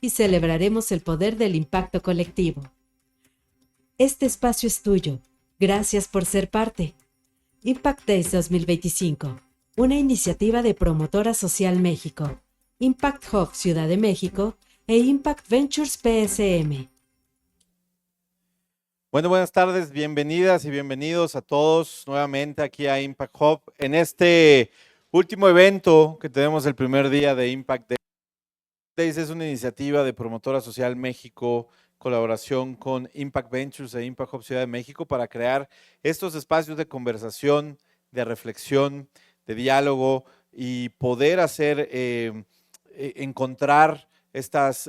y celebraremos el poder del impacto colectivo. Este espacio es tuyo. Gracias por ser parte. Impact Days 2025, una iniciativa de Promotora Social México, Impact Hub Ciudad de México e Impact Ventures PSM. Bueno, buenas tardes, bienvenidas y bienvenidos a todos nuevamente aquí a Impact Hub en este último evento que tenemos el primer día de Impact Days. Es una iniciativa de Promotora Social México, colaboración con Impact Ventures e Impact Hub Ciudad de México para crear estos espacios de conversación, de reflexión, de diálogo y poder hacer, encontrar estas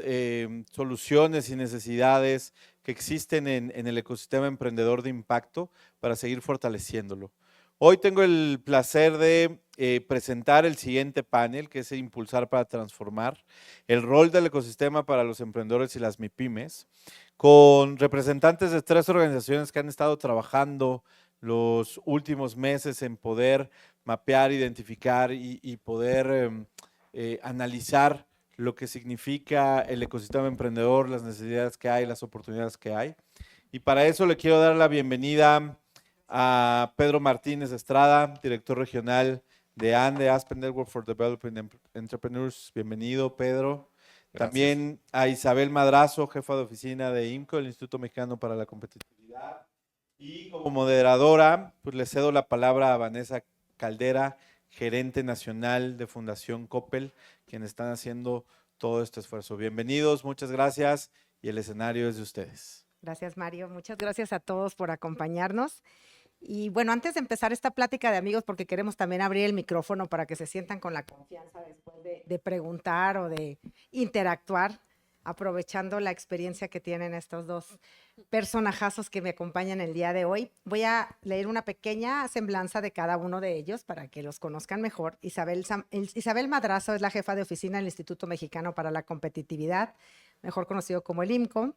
soluciones y necesidades que existen en el ecosistema emprendedor de impacto para seguir fortaleciéndolo. Hoy tengo el placer de presentar el siguiente panel, que es Impulsar para Transformar, el rol del ecosistema para los emprendedores y las MIPYMES, con representantes de 3 organizaciones que han estado trabajando los últimos meses en poder mapear, identificar y poder analizar lo que significa el ecosistema emprendedor, las necesidades que hay, las oportunidades que hay. Y para eso le quiero dar la bienvenida a Pedro Martínez Estrada, director regional de ANDE, Aspen Network for Developing Entrepreneurs. Bienvenido, Pedro. Gracias. También a Isabel Madrazo, jefa de oficina de IMCO, el Instituto Mexicano para la Competitividad. Y como moderadora, pues le cedo la palabra a Vanessa Caldera, gerente nacional de Fundación Coppel, quienes están haciendo todo este esfuerzo. Bienvenidos, muchas gracias y el escenario es de ustedes. Gracias, Mario. Muchas gracias a todos por acompañarnos. Y bueno, antes de empezar esta plática de amigos, porque queremos también abrir el micrófono para que se sientan con la confianza después de preguntar o de interactuar, aprovechando la experiencia que tienen estos dos personajazos que me acompañan el día de hoy. Voy a leer una pequeña semblanza de cada uno de ellos para que los conozcan mejor. Isabel Madrazo es la jefa de oficina del Instituto Mexicano para la Competitividad, mejor conocido como el IMCO.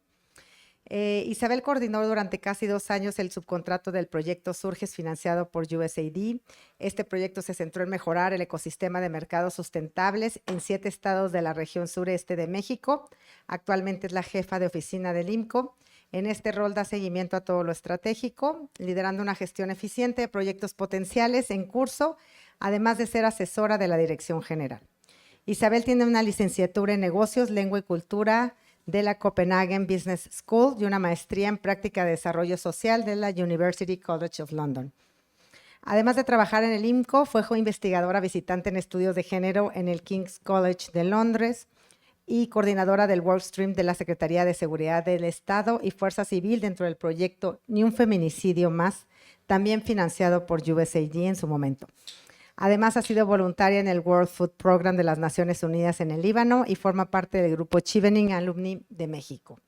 Isabel coordinó durante casi 2 años el subcontrato del proyecto Surges financiado por USAID. Este proyecto se centró en mejorar el ecosistema de mercados sustentables en 7 estados de la región sureste de México. Actualmente es la jefa de oficina del IMCO. En este rol da seguimiento a todo lo estratégico, liderando una gestión eficiente de proyectos potenciales en curso, además de ser asesora de la dirección general. Isabel tiene una licenciatura en negocios, lengua y cultura de la Copenhagen Business School y una maestría en práctica de desarrollo social de la University College of London. Además de trabajar en el IMCO, fue investigadora visitante en estudios de género en el King's College de Londres y coordinadora del Workstream de la Secretaría de Seguridad del Estado y Fuerza Civil dentro del proyecto Ni un feminicidio más, también financiado por USAID en su momento. Además, ha sido voluntaria en el World Food Program de las Naciones Unidas en el Líbano y forma parte del grupo Chevening Alumni de México.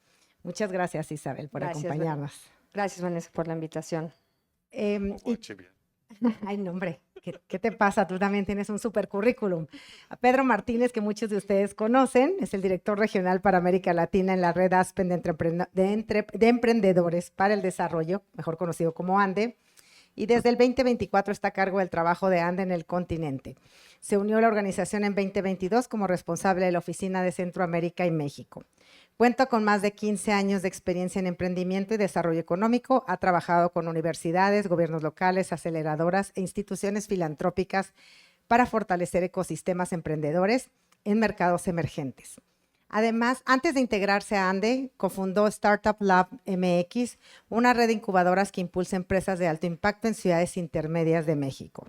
Muchas gracias, Isabel, por acompañarnos. Gracias, Vanessa, por la invitación. Ay, no, hombre, ¿qué te pasa? Tú también tienes un super currículum. A Pedro Martínez, que muchos de ustedes conocen, es el director regional para América Latina en la red Aspen de Emprendedores para el Desarrollo, mejor conocido como ANDE. Y desde el 2024 está a cargo del trabajo de ANDE en el continente. Se unió a la organización en 2022 como responsable de la Oficina de Centroamérica y México. Cuenta con más de 15 años de experiencia en emprendimiento y desarrollo económico. Ha trabajado con universidades, gobiernos locales, aceleradoras e instituciones filantrópicas para fortalecer ecosistemas emprendedores en mercados emergentes. Además, antes de integrarse a ANDE, cofundó Startup Lab MX, una red de incubadoras que impulsa empresas de alto impacto en ciudades intermedias de México.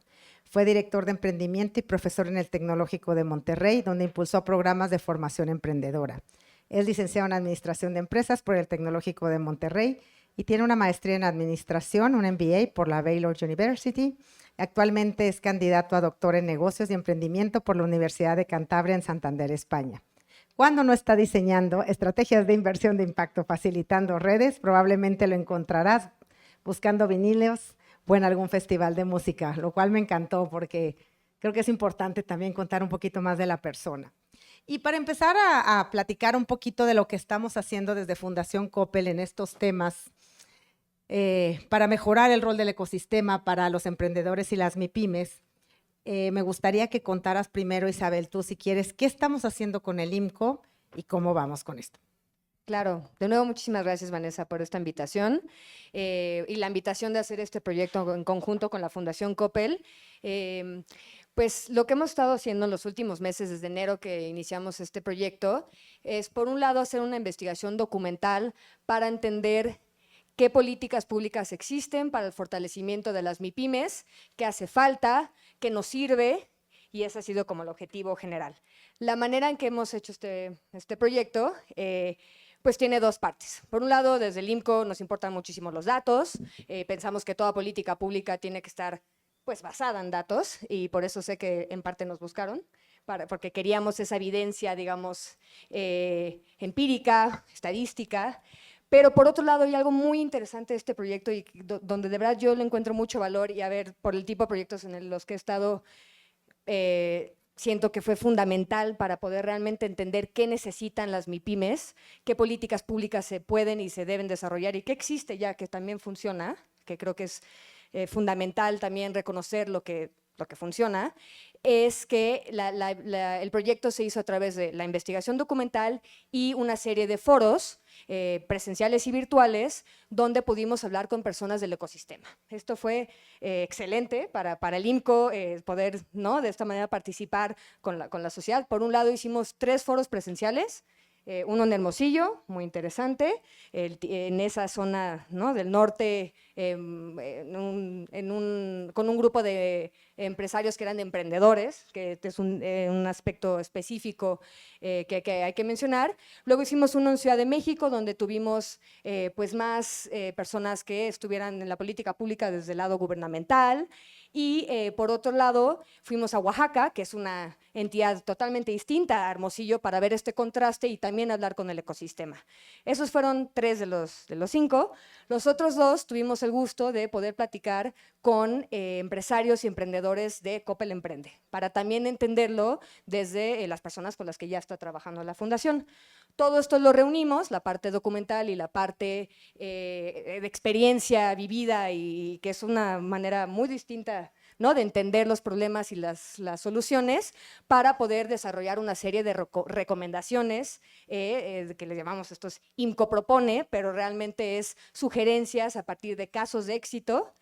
Fue director de emprendimiento y profesor en el Tecnológico de Monterrey, donde impulsó programas de formación emprendedora. Es licenciado en Administración de Empresas por el Tecnológico de Monterrey y tiene una maestría en Administración, un MBA por la Baylor University. Actualmente es candidato a doctor en Negocios y Emprendimiento por la Universidad de Cantabria en Santander, España. Cuando no está diseñando estrategias de inversión de impacto facilitando redes, probablemente lo encontrarás buscando vinilos o en algún festival de música, lo cual me encantó porque creo que es importante también contar un poquito más de la persona. Y para empezar a platicar un poquito de lo que estamos haciendo desde Fundación Coppel en estos temas, para mejorar el rol del ecosistema para los emprendedores y las MIPYMES, me gustaría que contaras primero, Isabel, tú si quieres, ¿qué estamos haciendo con el IMCO y cómo vamos con esto. Claro, de nuevo muchísimas gracias Vanessa por esta invitación y la invitación de hacer este proyecto en conjunto con la Fundación Coppel. Pues lo que hemos estado haciendo en los últimos meses, desde enero que iniciamos este proyecto, es por un lado hacer una investigación documental para entender qué políticas públicas existen para el fortalecimiento de las MIPYMES, qué hace falta, qué nos sirve, y ese ha sido como el objetivo general. La manera en que hemos hecho este proyecto pues tiene dos partes. Por un lado, desde el IMCO nos importan muchísimo los datos, pensamos que toda política pública tiene que estar pues basada en datos y por eso sé que en parte nos buscaron, porque queríamos esa evidencia, digamos, empírica, estadística. Pero por otro lado hay algo muy interesante de este proyecto y donde de verdad yo le encuentro mucho valor y a ver, por el tipo de proyectos en los que he estado, siento que fue fundamental para poder realmente entender qué necesitan las MIPYMES, qué políticas públicas se pueden y se deben desarrollar y qué existe ya que también funciona, que creo que es fundamental también reconocer lo que funciona, es que el proyecto se hizo a través de la investigación documental y una serie de foros presenciales y virtuales donde pudimos hablar con personas del ecosistema. Esto fue excelente para el IMCO poder, ¿no?, de esta manera participar con la sociedad. Por un lado hicimos 3 foros presenciales, uno en Hermosillo, muy interesante, en esa zona, ¿no?, del norte, con un grupo de empresarios que eran emprendedores, que es un aspecto específico que hay que mencionar. Luego hicimos uno en Ciudad de México, donde tuvimos pues más personas que estuvieran en la política pública desde el lado gubernamental. Y por otro lado, fuimos a Oaxaca, que es una entidad totalmente distinta a Hermosillo, para ver este contraste y también hablar con el ecosistema. Esos fueron 3 de los 5. Los otros 2 tuvimos el gusto de poder platicar con empresarios y emprendedores de Coppel Emprende, para también entenderlo desde las personas con las que ya está trabajando la fundación. Todo esto lo reunimos, la parte documental y la parte de experiencia vivida, y que es una manera muy distinta, ¿no?, de entender los problemas y las soluciones, para poder desarrollar una serie de recomendaciones que le llamamos estos IMCO propone, pero realmente es sugerencias a partir de casos de éxito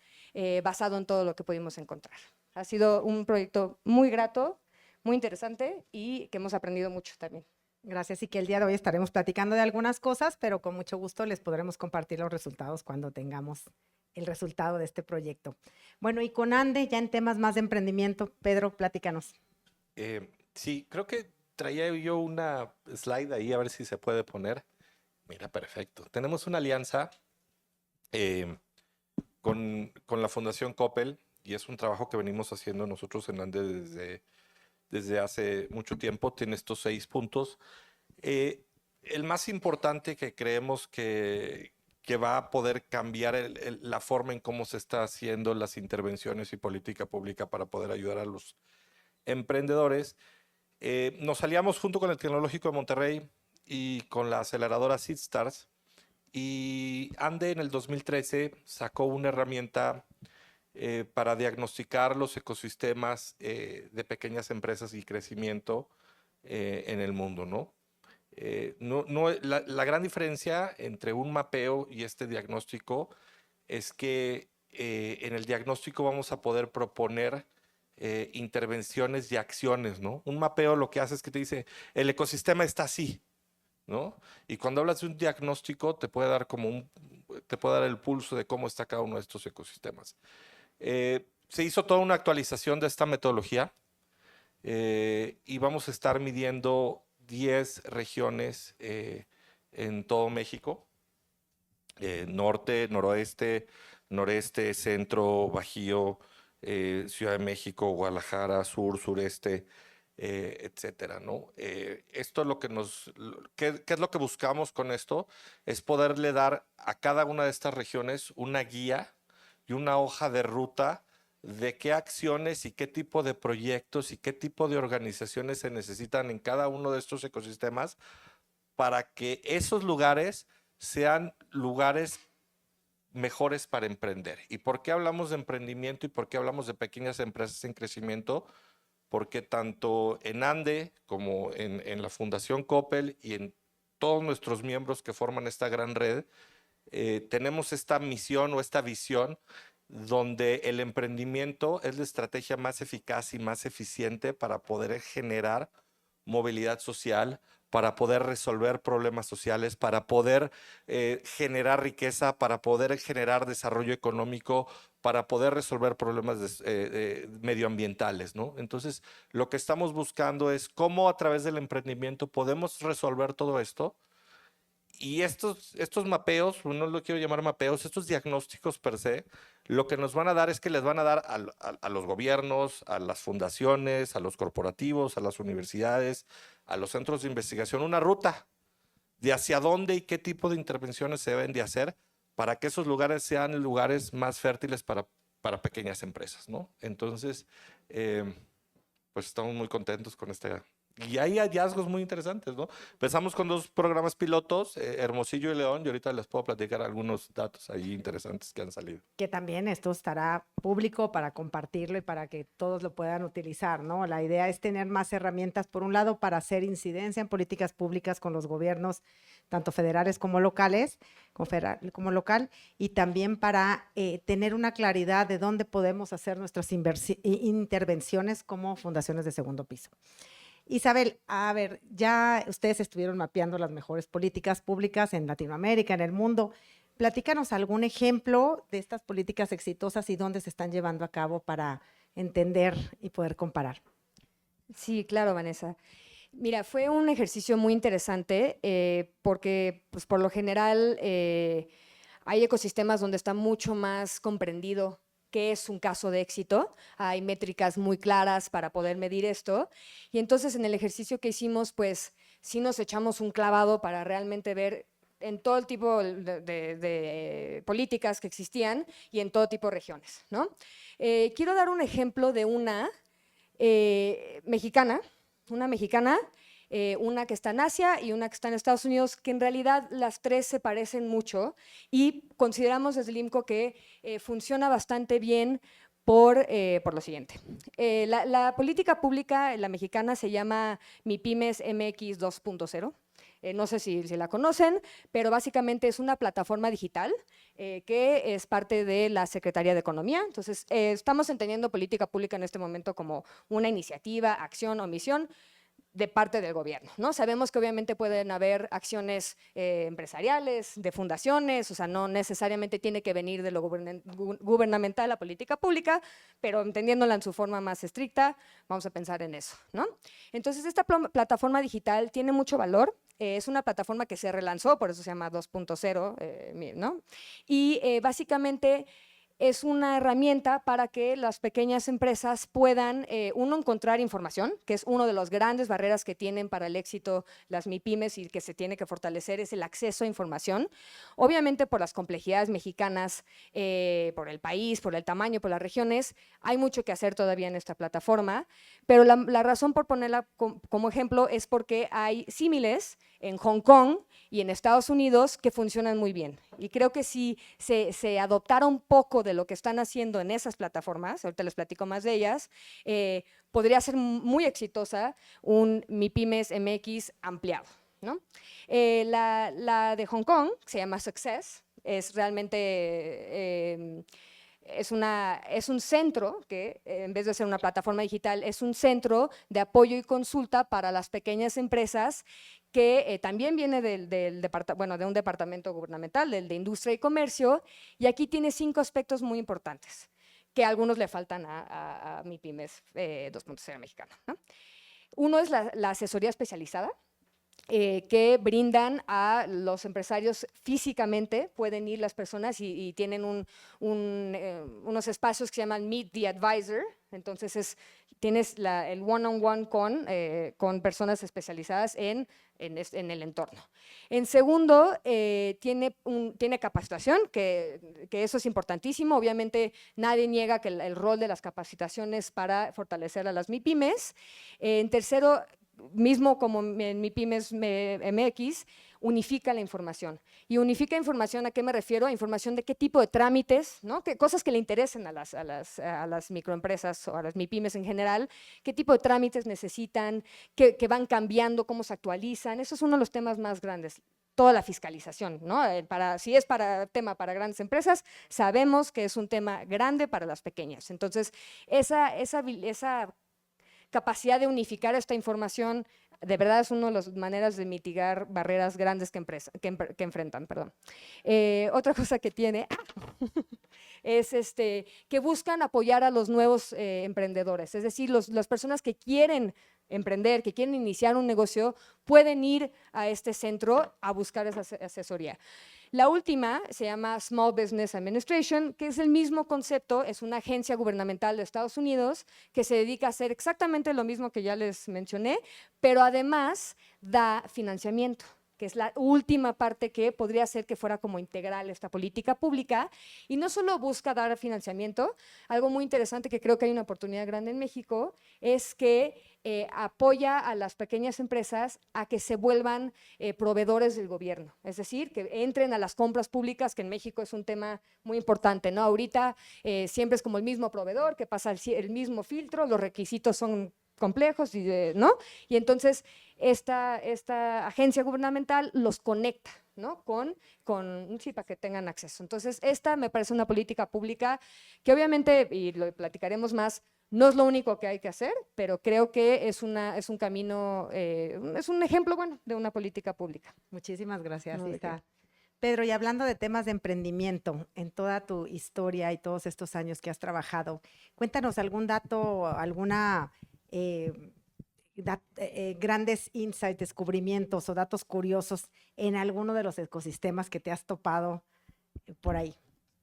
basado en todo lo que pudimos encontrar. Ha sido un proyecto muy grato, muy interesante y que hemos aprendido mucho también. Gracias, y que el día de hoy estaremos platicando de algunas cosas, pero con mucho gusto les podremos compartir los resultados cuando tengamos el resultado de este proyecto. Bueno, y con Ande, ya en temas más de emprendimiento, Pedro, platícanos. Sí, creo que traía yo una slide ahí, a ver si se puede poner. Mira, perfecto. Tenemos una alianza con la Fundación Coppel, y es un trabajo que venimos haciendo nosotros en Ande desde hace mucho tiempo. Tiene estos 6 puntos. El más importante que creemos que va a poder cambiar la forma en cómo se está haciendo las intervenciones y política pública para poder ayudar a los emprendedores. Nos aliamos junto con el Tecnológico de Monterrey y con la aceleradora SeedStars, y Ande en el 2013 sacó una herramienta para diagnosticar los ecosistemas de pequeñas empresas y crecimiento en el mundo, ¿no? La gran diferencia entre un mapeo y este diagnóstico es que en el diagnóstico vamos a poder proponer intervenciones y acciones, ¿no? Un mapeo lo que hace es que te dice, el ecosistema está así, ¿no? Y cuando hablas de un diagnóstico te puede dar te puede dar el pulso de cómo está cada uno de estos ecosistemas. Se hizo toda una actualización de esta metodología y vamos a estar midiendo 10 regiones en todo México, norte, noroeste, noreste, centro, bajío, Ciudad de México, Guadalajara, sur, sureste, etcétera, ¿no? Esto es lo que ¿qué es lo que buscamos con esto? Es poderle dar a cada una de estas regiones una guía y una hoja de ruta de qué acciones y qué tipo de proyectos y qué tipo de organizaciones se necesitan en cada uno de estos ecosistemas para que esos lugares sean lugares mejores para emprender. ¿Y por qué hablamos de emprendimiento y por qué hablamos de pequeñas empresas en crecimiento? porque tanto en ANDE como en la Fundación Coppel y en todos nuestros miembros que forman esta gran red, tenemos esta misión o esta visión donde el emprendimiento es la estrategia más eficaz y más eficiente para poder generar movilidad social, para poder resolver problemas sociales, para poder generar riqueza, para poder generar desarrollo económico, para poder resolver problemas medioambientales, ¿no? Entonces, lo que estamos buscando es cómo a través del emprendimiento podemos resolver todo esto. Y estos mapeos, no lo quiero llamar mapeos, estos diagnósticos per se, lo que nos van a dar es que les van a dar a los gobiernos, a las fundaciones, a los corporativos, a las universidades, a los centros de investigación, una ruta de hacia dónde y qué tipo de intervenciones se deben de hacer para que esos lugares sean lugares más fértiles para pequeñas empresas, ¿no? Entonces, pues estamos muy contentos con esta. Y hay hallazgos muy interesantes, ¿no? Empezamos con 2 programas pilotos, Hermosillo y León, y ahorita les puedo platicar algunos datos ahí interesantes que han salido. Que también esto estará público para compartirlo y para que todos lo puedan utilizar, ¿no? La idea es tener más herramientas, por un lado, para hacer incidencia en políticas públicas con los gobiernos, tanto federales como locales, como local, y también para tener una claridad de dónde podemos hacer nuestras intervenciones como fundaciones de segundo piso. Isabel, a ver, ya ustedes estuvieron mapeando las mejores políticas públicas en Latinoamérica, en el mundo. Platícanos algún ejemplo de estas políticas exitosas y dónde se están llevando a cabo para entender y poder comparar. Sí, claro, Vanessa. Mira, fue un ejercicio muy interesante porque, pues, por lo general, hay ecosistemas donde está mucho más comprendido qué es un caso de éxito. Hay métricas muy claras para poder medir esto. Y entonces, en el ejercicio que hicimos, pues, sí nos echamos un clavado para realmente ver en todo el tipo de políticas que existían y en todo tipo de regiones, ¿no? Quiero dar un ejemplo de una mexicana, una que está en Asia y una que está en Estados Unidos, que en realidad las 3 se parecen mucho y consideramos desde el IMCO que funciona bastante bien por lo siguiente. La política pública, la mexicana, se llama MIPYMES MX 2.0. No sé si la conocen, pero básicamente es una plataforma digital que es parte de la Secretaría de Economía. Entonces, estamos entendiendo política pública en este momento como una iniciativa, acción o misión de parte del gobierno, ¿no? Sabemos que obviamente pueden haber acciones empresariales, de fundaciones, o sea, no necesariamente tiene que venir de lo gubernamental la política pública, pero entendiéndola en su forma más estricta, vamos a pensar en eso, ¿no? Entonces, esta plataforma digital tiene mucho valor, es una plataforma que se relanzó, por eso se llama 2.0, ¿no? Y básicamente es una herramienta para que las pequeñas empresas puedan, uno, encontrar información, que es una de las grandes barreras que tienen para el éxito las MIPYMES y que se tiene que fortalecer, es el acceso a información. Obviamente por las complejidades mexicanas, por el país, por el tamaño, por las regiones, hay mucho que hacer todavía en esta plataforma, pero la razón por ponerla como ejemplo es porque hay símiles en Hong Kong y en Estados Unidos que funcionan muy bien. Y creo que si se adoptara un poco de lo que están haciendo en esas plataformas, ahorita les platico más de ellas, podría ser muy exitosa un MIPYMES MX ampliado, ¿no? La de Hong Kong, que se llama Success, es realmente… es un centro que, en vez de ser una plataforma digital, es un centro de apoyo y consulta para las pequeñas empresas que también viene de un departamento gubernamental, del de Industria y Comercio, y aquí tiene 5 aspectos muy importantes que a algunos le faltan a MIPYMES 2.0 mexicana, ¿no? Uno es la asesoría especializada, que brindan a los empresarios físicamente, pueden ir las personas y tienen unos espacios que se llaman Meet the Advisor, entonces tienes el one-on-one con personas especializadas en el entorno. En segundo, tiene capacitación, que eso es importantísimo, obviamente nadie niega que el rol de las capacitaciones para fortalecer a las MIPYMES. En tercero, mismo como en mi Pymes MX, unifica la información. Y unifica información, ¿a qué me refiero? A información de qué tipo de trámites, ¿no? Qué cosas que le interesen a las microempresas o a las MIPYMES en general, qué tipo de trámites necesitan, que van cambiando, cómo se actualizan. Eso es uno de los temas más grandes. Toda la fiscalización, ¿no? Si es tema para grandes empresas, sabemos que es un tema grande para las pequeñas. Entonces, esa capacidad de unificar esta información de verdad es una de las maneras de mitigar barreras grandes que enfrentan. Perdón. Otra cosa que tiene es que buscan apoyar a los nuevos emprendedores, es decir, las personas que quieren emprender, que quieren iniciar un negocio, pueden ir a este centro a buscar esa asesoría. La última se llama Small Business Administration, que es el mismo concepto, es una agencia gubernamental de Estados Unidos que se dedica a hacer exactamente lo mismo que ya les mencioné, pero además da financiamiento, que es la última parte que podría ser que fuera como integral esta política pública, y no solo busca dar financiamiento, algo muy interesante que creo que hay una oportunidad grande en México, es que apoya a las pequeñas empresas a que se vuelvan proveedores del gobierno, es decir, que entren a las compras públicas, que en México es un tema muy importante, ¿no? Ahorita siempre es como el mismo proveedor, que pasa el mismo filtro, los requisitos son complejos, ¿no? Y entonces esta agencia gubernamental los conecta, ¿no? Sí, para que tengan acceso. Entonces, esta me parece una política pública que obviamente, y lo platicaremos más, no es lo único que hay que hacer, pero creo que es un camino, es un ejemplo bueno de una política pública. Muchísimas gracias, No, ¿de Isa. qué? Pedro, y hablando de temas de emprendimiento, en toda tu historia y todos estos años que has trabajado, cuéntanos algún dato, alguna grandes insights, descubrimientos o datos curiosos en alguno de los ecosistemas que te has topado por ahí.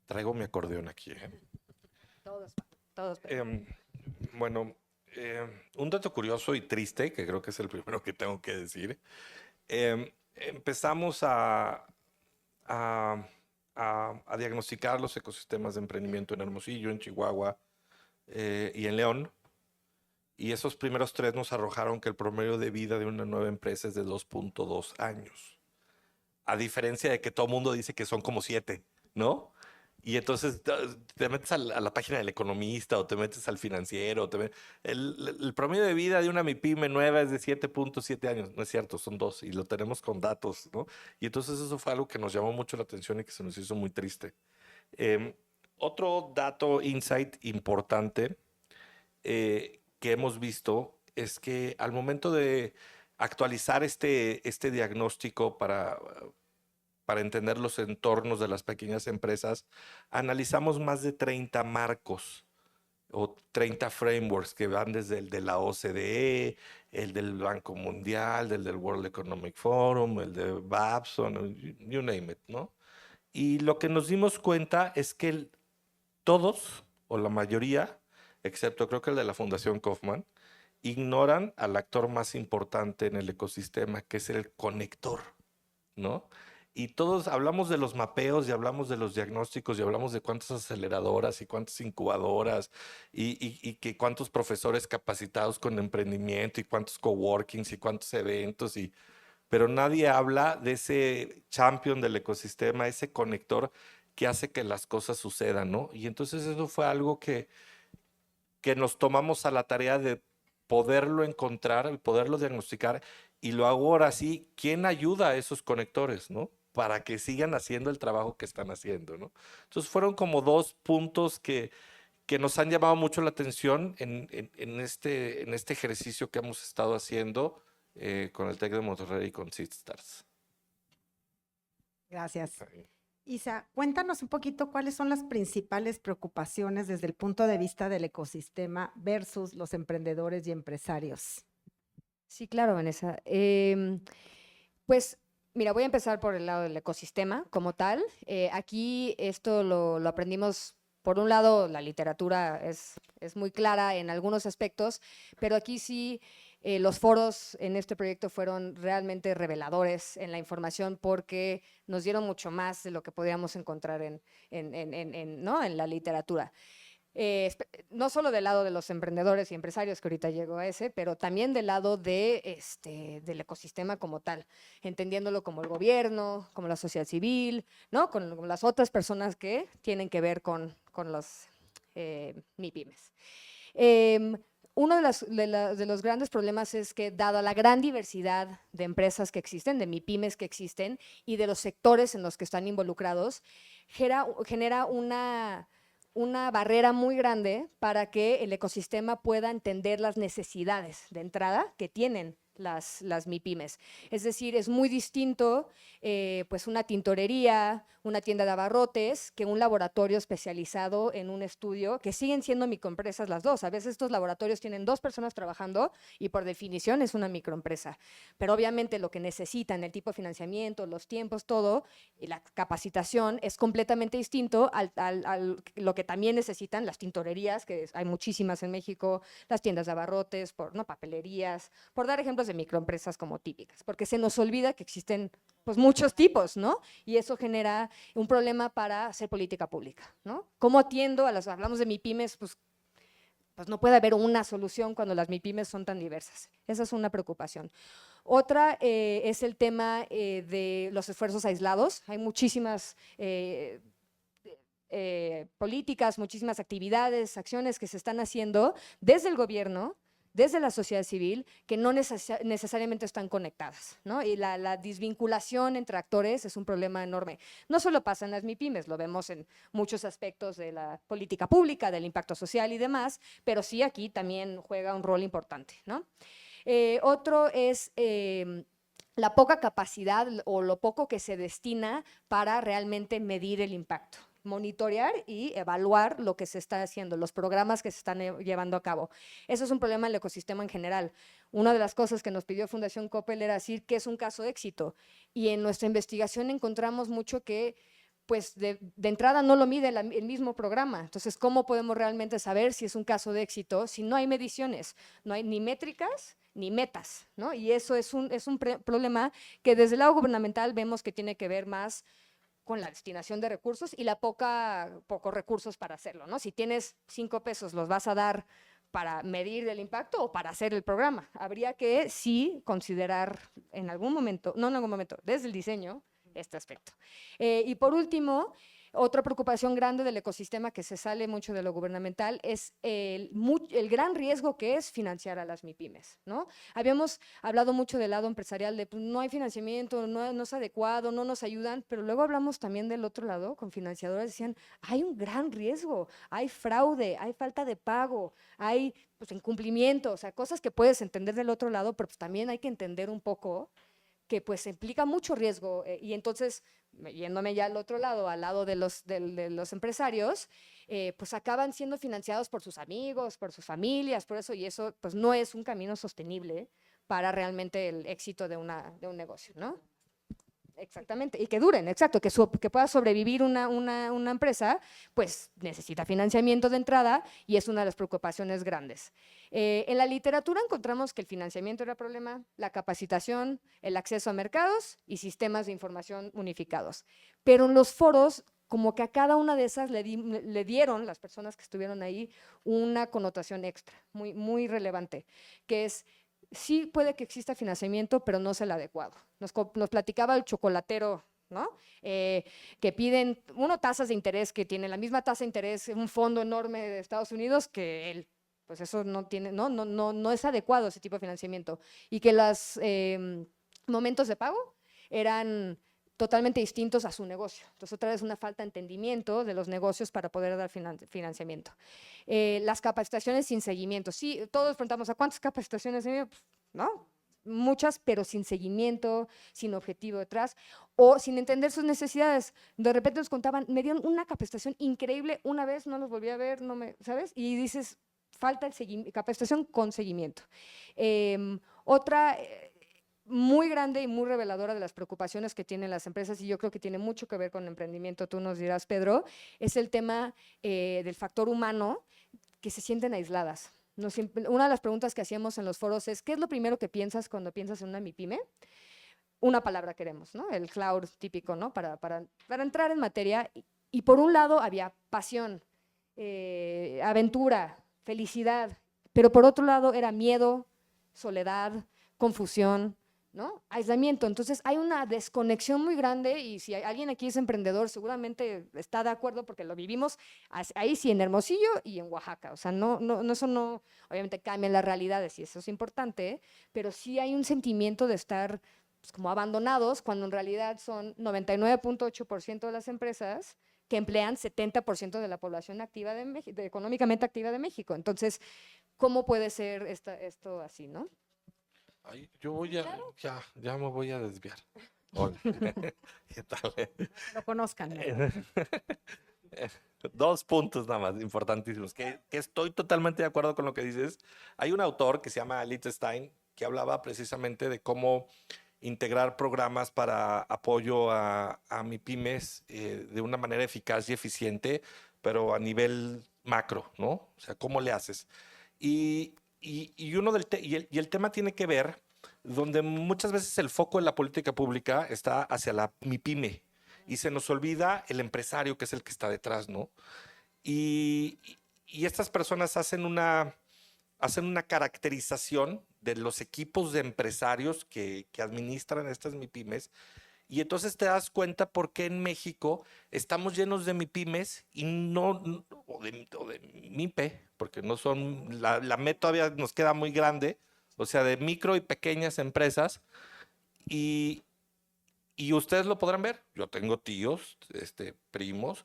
Traigo mi acordeón aquí, ¿eh? Todos. Bueno, un dato curioso y triste, que creo que es el primero que tengo que decir. Empezamos a diagnosticar los ecosistemas de emprendimiento en Hermosillo, en Chihuahua y en León. Y esos primeros 3 nos arrojaron que el promedio de vida de una nueva empresa es de 2.2 años. A diferencia de que todo el mundo dice que son como 7, ¿no? Y entonces te metes a la página del Economista o te metes al Financiero. El promedio de vida de una MIPYME nueva es de 7.7 años. No es cierto, son 2 y lo tenemos con datos, ¿no? Y entonces eso fue algo que nos llamó mucho la atención y que se nos hizo muy triste. Otro dato, insight importante que hemos visto es que al momento de actualizar este diagnóstico para entender los entornos de las pequeñas empresas, analizamos más de 30 marcos o 30 frameworks que van desde el de la OCDE, el del Banco Mundial, del World Economic Forum, el de Babson, you name it, ¿no? Y lo que nos dimos cuenta es que todos, o la mayoría, excepto creo que el de la Fundación Kaufman, ignoran al actor más importante en el ecosistema, que es el conector, ¿no? Y todos hablamos de los mapeos y hablamos de los diagnósticos y hablamos de cuántas aceleradoras y cuántas incubadoras y que cuántos profesores capacitados con emprendimiento y cuántos coworkings y cuántos eventos, pero nadie habla de ese champion del ecosistema, ese conector que hace que las cosas sucedan, ¿no? Y entonces eso fue algo que nos tomamos a la tarea de poderlo encontrar, poderlo diagnosticar, y lo hago ahora sí, ¿quién ayuda a esos conectores, no? Para que sigan haciendo el trabajo que están haciendo, ¿no? Entonces fueron como 2 puntos que nos han llamado mucho la atención en este ejercicio que hemos estado haciendo con el TEC de Monterrey y con SeedStars. Gracias. Isa, cuéntanos un poquito cuáles son las principales preocupaciones desde el punto de vista del ecosistema versus los emprendedores y empresarios. Sí, claro, Vanessa. Pues, mira, voy a empezar por el lado del ecosistema como tal. Aquí esto lo aprendimos, por un lado, la literatura es muy clara en algunos aspectos, pero aquí sí los foros en este proyecto fueron realmente reveladores en la información porque nos dieron mucho más de lo que podíamos encontrar ¿no? en la literatura. no solo del lado de los emprendedores y empresarios, que ahorita llego a ese, pero también del lado del ecosistema como tal, entendiéndolo como el gobierno, como la sociedad civil, ¿no? Con las otras personas que tienen que ver con los MIPYMES. Uno de los grandes problemas es que, dada la gran diversidad de empresas que existen, de MIPYMES que existen y de los sectores en los que están involucrados, genera una barrera muy grande para que el ecosistema pueda entender las necesidades de entrada que tienen las MIPYMES. Es decir, es muy distinto pues una tintorería, una tienda de abarrotes, que un laboratorio especializado en un estudio, que siguen siendo microempresas las dos. A veces estos laboratorios tienen 2 personas trabajando y por definición es una microempresa. Pero obviamente lo que necesitan, el tipo de financiamiento, los tiempos, todo, y la capacitación es completamente distinto a lo que también necesitan las tintorerías, que hay muchísimas en México, las tiendas de abarrotes, papelerías, por dar ejemplos de microempresas como típicas, porque se nos olvida que existen pues muchos tipos, ¿no? Y eso genera un problema para hacer política pública, ¿no? ¿Cómo atiendo hablamos de MIPYMES, pues no puede haber una solución cuando las MIPYMES son tan diversas? Esa es una preocupación. Otra es el tema de los esfuerzos aislados. Hay muchísimas políticas, muchísimas actividades, acciones que se están haciendo desde el gobierno, desde la sociedad civil, que no necesariamente están conectadas, ¿no? Y la desvinculación entre actores es un problema enorme. No solo pasa en las MIPYMES, lo vemos en muchos aspectos de la política pública, del impacto social y demás, pero sí aquí también juega un rol importante, ¿no? Otro es la poca capacidad o lo poco que se destina para realmente medir el impacto, monitorear y evaluar lo que se está haciendo, los programas que se están llevando a cabo. Eso es un problema en el ecosistema en general. Una de las cosas que nos pidió Fundación Coppel era decir que es un caso de éxito, y en nuestra investigación encontramos mucho que pues de entrada no lo mide el mismo programa. Entonces, ¿cómo podemos realmente saber si es un caso de éxito si no hay mediciones? No hay ni métricas ni metas, ¿no? Y eso es un problema que desde el lado gubernamental vemos que tiene que ver más con la destinación de recursos y pocos recursos para hacerlo, ¿no? Si tienes 5 pesos, ¿los vas a dar para medir el impacto o para hacer el programa? Habría que sí considerar en algún momento, no en algún momento, desde el diseño, este aspecto. Y por último, otra preocupación grande del ecosistema que se sale mucho de lo gubernamental es el gran riesgo que es financiar a las MIPYMES, ¿no? Habíamos hablado mucho del lado empresarial de pues, no hay financiamiento, no es adecuado, no nos ayudan, pero luego hablamos también del otro lado con financiadores, decían, hay un gran riesgo, hay fraude, hay falta de pago, hay pues, incumplimiento, o sea, cosas que puedes entender del otro lado, pero pues, también hay que entender un poco que pues implica mucho riesgo y entonces, yéndome ya al otro lado, al lado de los empresarios, pues acaban siendo financiados por sus amigos, por sus familias, por eso, y eso pues no es un camino sostenible para realmente el éxito de un negocio, ¿no? Exactamente, y que duren, exacto, que pueda sobrevivir una empresa, pues necesita financiamiento de entrada y es una de las preocupaciones grandes. En la literatura encontramos que el financiamiento era problema, la capacitación, el acceso a mercados y sistemas de información unificados. Pero en los foros, como que a cada una de esas le dieron, las personas que estuvieron ahí, una connotación extra, muy, muy relevante, que es sí puede que exista financiamiento, pero no es el adecuado. Nos platicaba el chocolatero, ¿no? Que piden tasas de interés que tienen la misma tasa de interés en un fondo enorme de Estados Unidos que él. Pues eso no es adecuado ese tipo de financiamiento. Y que los momentos de pago eran totalmente distintos a su negocio. Entonces, otra vez una falta de entendimiento de los negocios para poder dar financiamiento. Las capacitaciones sin seguimiento. Sí, todos preguntamos, ¿a cuántas capacitaciones? ¿No? Muchas, pero sin seguimiento, sin objetivo detrás, o sin entender sus necesidades. De repente nos contaban, me dieron una capacitación increíble, una vez no los volví a ver, ¿sabes? Y dices, falta capacitación con seguimiento. Otra muy grande y muy reveladora de las preocupaciones que tienen las empresas, y yo creo que tiene mucho que ver con el emprendimiento, tú nos dirás, Pedro, es el tema del factor humano, que se sienten aisladas. Una de las preguntas que hacíamos en los foros es, ¿qué es lo primero que piensas cuando piensas en una MIPYME? Una palabra queremos, ¿no? El cloud típico, ¿no? Para entrar en materia. Y por un lado había pasión. aventura, felicidad, pero por otro lado era miedo, soledad, confusión, ¿no? Aislamiento. Entonces hay una desconexión muy grande y si alguien aquí es emprendedor seguramente está de acuerdo porque lo vivimos ahí sí en Hermosillo y en Oaxaca. O sea, eso no, obviamente cambian las realidades y eso es importante, ¿eh? Pero sí hay un sentimiento de estar pues, como abandonados cuando en realidad son 99.8% de las empresas que emplean 70% de la población activa de México, económicamente activa de México. Entonces, ¿cómo puede ser esto así, no? Ay, yo voy a, ya me voy a desviar. Hola. ¿Qué tal? Lo conozcan. Dos puntos nada más importantísimos, que estoy totalmente de acuerdo con lo que dices. Hay un autor que se llama Liechtenstein que hablaba precisamente de cómo integrar programas para apoyo a MIPYMES de una manera eficaz y eficiente, pero a nivel macro, ¿no? O sea, ¿cómo le haces? Y el tema tiene que ver donde muchas veces el foco de la política pública está hacia la MIPYME y se nos olvida el empresario que es el que está detrás, ¿no? Y, y estas personas hacen una caracterización de los equipos de empresarios que administran estas MIPYMES y entonces te das cuenta por qué en México estamos llenos de MIPYMES y o de MIPE, porque no son, la ME todavía nos queda muy grande, o sea, de micro y pequeñas empresas. Y, y ustedes lo podrán ver. Yo tengo tíos, primos,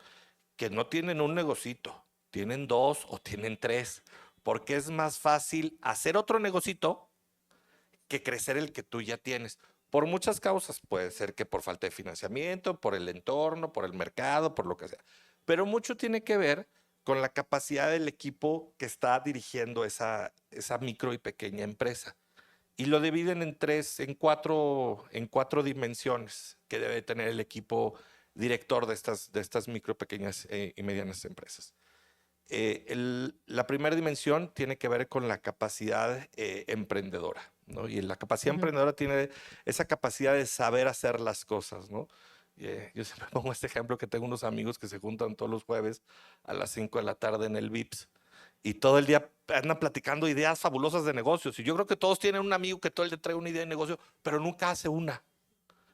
que no tienen un negocito, tienen dos o tienen tres, porque es más fácil hacer otro negocito que crecer el que tú ya tienes. Por muchas causas, puede ser que por falta de financiamiento, por el entorno, por el mercado, por lo que sea. Pero mucho tiene que ver con la capacidad del equipo que está dirigiendo esa micro y pequeña empresa. Y lo dividen en cuatro dimensiones que debe tener el equipo director de estas micro, pequeñas y medianas empresas. La primera dimensión tiene que ver con la capacidad emprendedora, ¿no? Y la capacidad emprendedora tiene esa capacidad de saber hacer las cosas, ¿no? Yo siempre pongo este ejemplo que tengo unos amigos que se juntan todos los jueves a las 5 de la tarde en el Vips y todo el día andan platicando ideas fabulosas de negocios. Y yo creo que todos tienen un amigo que todo el día trae una idea de negocio, pero nunca hace una.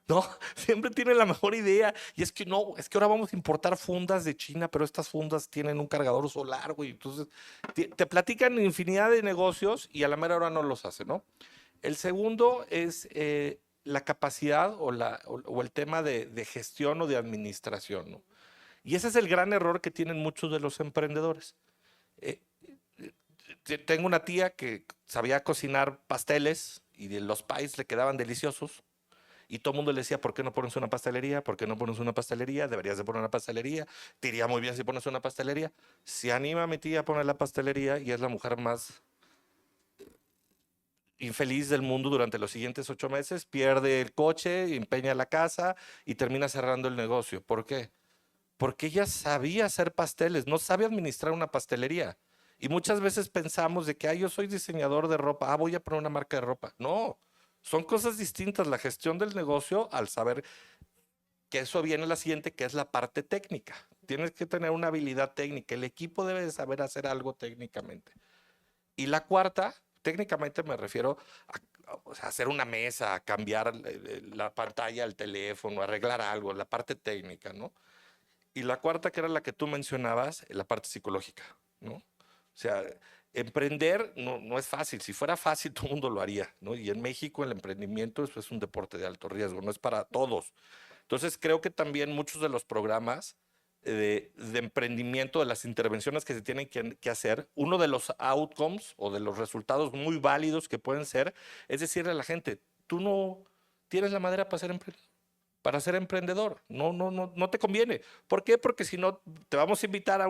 No, siempre tienen la mejor idea. Y es que no, es que ahora vamos a importar fundas de China, pero estas fundas tienen un cargador solar, güey. Entonces, te platican infinidad de negocios y a la mera hora no los hace, ¿no? El segundo es la capacidad o el tema de gestión o de administración, ¿no? Y ese es el gran error que tienen muchos de los emprendedores. Tengo una tía que sabía cocinar pasteles y de los pies le quedaban deliciosos. Y todo el mundo le decía, ¿por qué no pones una pastelería? ¿Por qué no pones una pastelería? Deberías de poner una pastelería. Te iría muy bien si pones una pastelería. Se anima mi tía a poner la pastelería y es la mujer más infeliz del mundo durante los siguientes 8 meses. Pierde el coche, empeña la casa y termina cerrando el negocio. ¿Por qué? Porque ella sabía hacer pasteles, no sabe administrar una pastelería. Y muchas veces pensamos de que, yo soy diseñador de ropa, voy a poner una marca de ropa. No, son cosas distintas. La gestión del negocio, al saber que eso viene a la siguiente, que es la parte técnica. Tienes que tener una habilidad técnica. El equipo debe de saber hacer algo técnicamente. Y la cuarta, técnicamente me refiero a hacer una mesa, a cambiar la pantalla al teléfono, arreglar algo, la parte técnica, ¿no? Y la cuarta, que era la que tú mencionabas, la parte psicológica, ¿no? O sea, emprender no es fácil. Si fuera fácil, todo el mundo lo haría, ¿no? Y en México el emprendimiento es un deporte de alto riesgo, no es para todos. Entonces, creo que también muchos de los programas de emprendimiento, de las intervenciones que se tienen que hacer, uno de los outcomes o de los resultados muy válidos que pueden ser, es decirle a la gente, tú no tienes la madera para ser emprendedor. No te conviene. ¿Por qué? Porque si no, te vamos a invitar a